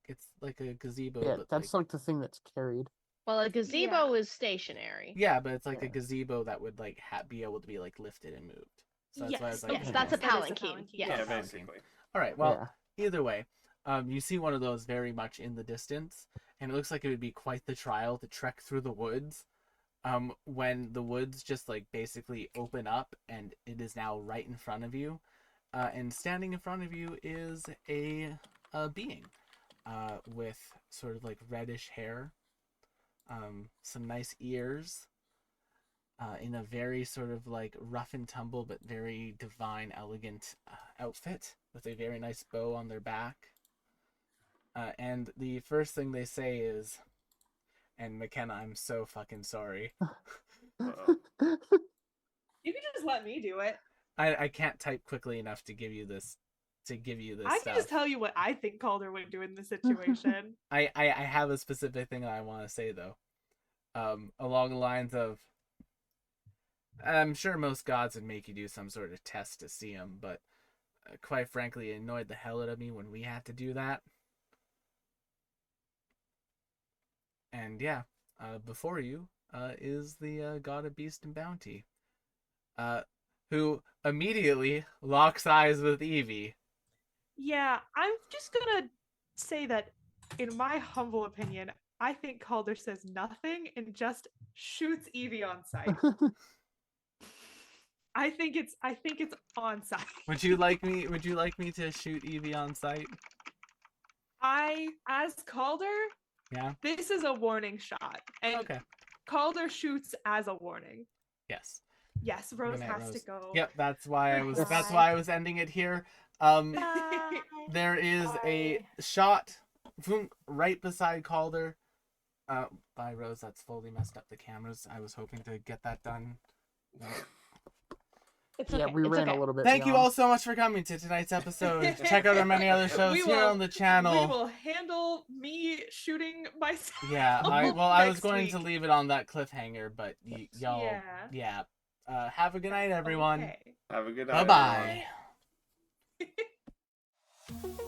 it's like a gazebo. Yeah, but that's like the thing that's carried. Well, a gazebo is stationary. yeah, but it's like a Yeah. gazebo that would like be able to be like lifted and moved. So that's why I was like, Yes, okay. that's a that is palanquin. Yes. Yeah, palanquin. basically. All right. Well, Yeah. either way, you see one of those very much in the distance, and it looks like it would be quite the trial to trek through the woods. When the woods just like basically open up, and it is now right in front of you, and standing in front of you is a being, with sort of like reddish hair, some nice ears. In a very sort of like rough and tumble but very divine, elegant outfit with a very nice bow on their back. And the first thing they say is, and McKenna, I'm so fucking sorry. Uh-oh. You can just let me do it. I can't type quickly enough to give you this to give you this I stuff. can just tell you what I think Calder would do in this situation. I have a specific thing that I want to say though. Along the lines of, I'm sure most gods would make you do some sort of test to see them, but quite frankly, it annoyed the hell out of me when we had to do that. And yeah, before you is the god of beast and bounty, who immediately locks eyes with Evie. Yeah, I'm just gonna say that, in my humble opinion, I think Calder says nothing and just shoots Evie on sight. I think it's on sight. Would you like me to shoot Evie on sight? As Calder, Yeah. this is a warning shot, and Okay. Calder shoots as a warning. Yes. Yes, Rose Good night, has to Rose. go. Yep, that's why I was Yes. that's why I was ending it here. There is a shot right beside Calder. Bye, Rose. That's fully messed up the cameras. I was hoping to get that done. No. It's Yeah, okay. we it's ran okay. a little bit. Thank you beyond. all so much for coming to tonight's episode. Check out our many other shows We here will- on the channel. We will handle me shooting myself. Yeah, I was next going to week. leave it on that cliffhanger, but y'all, Yeah. have a good night, everyone. Okay. Have a good night. Bye bye. everyone.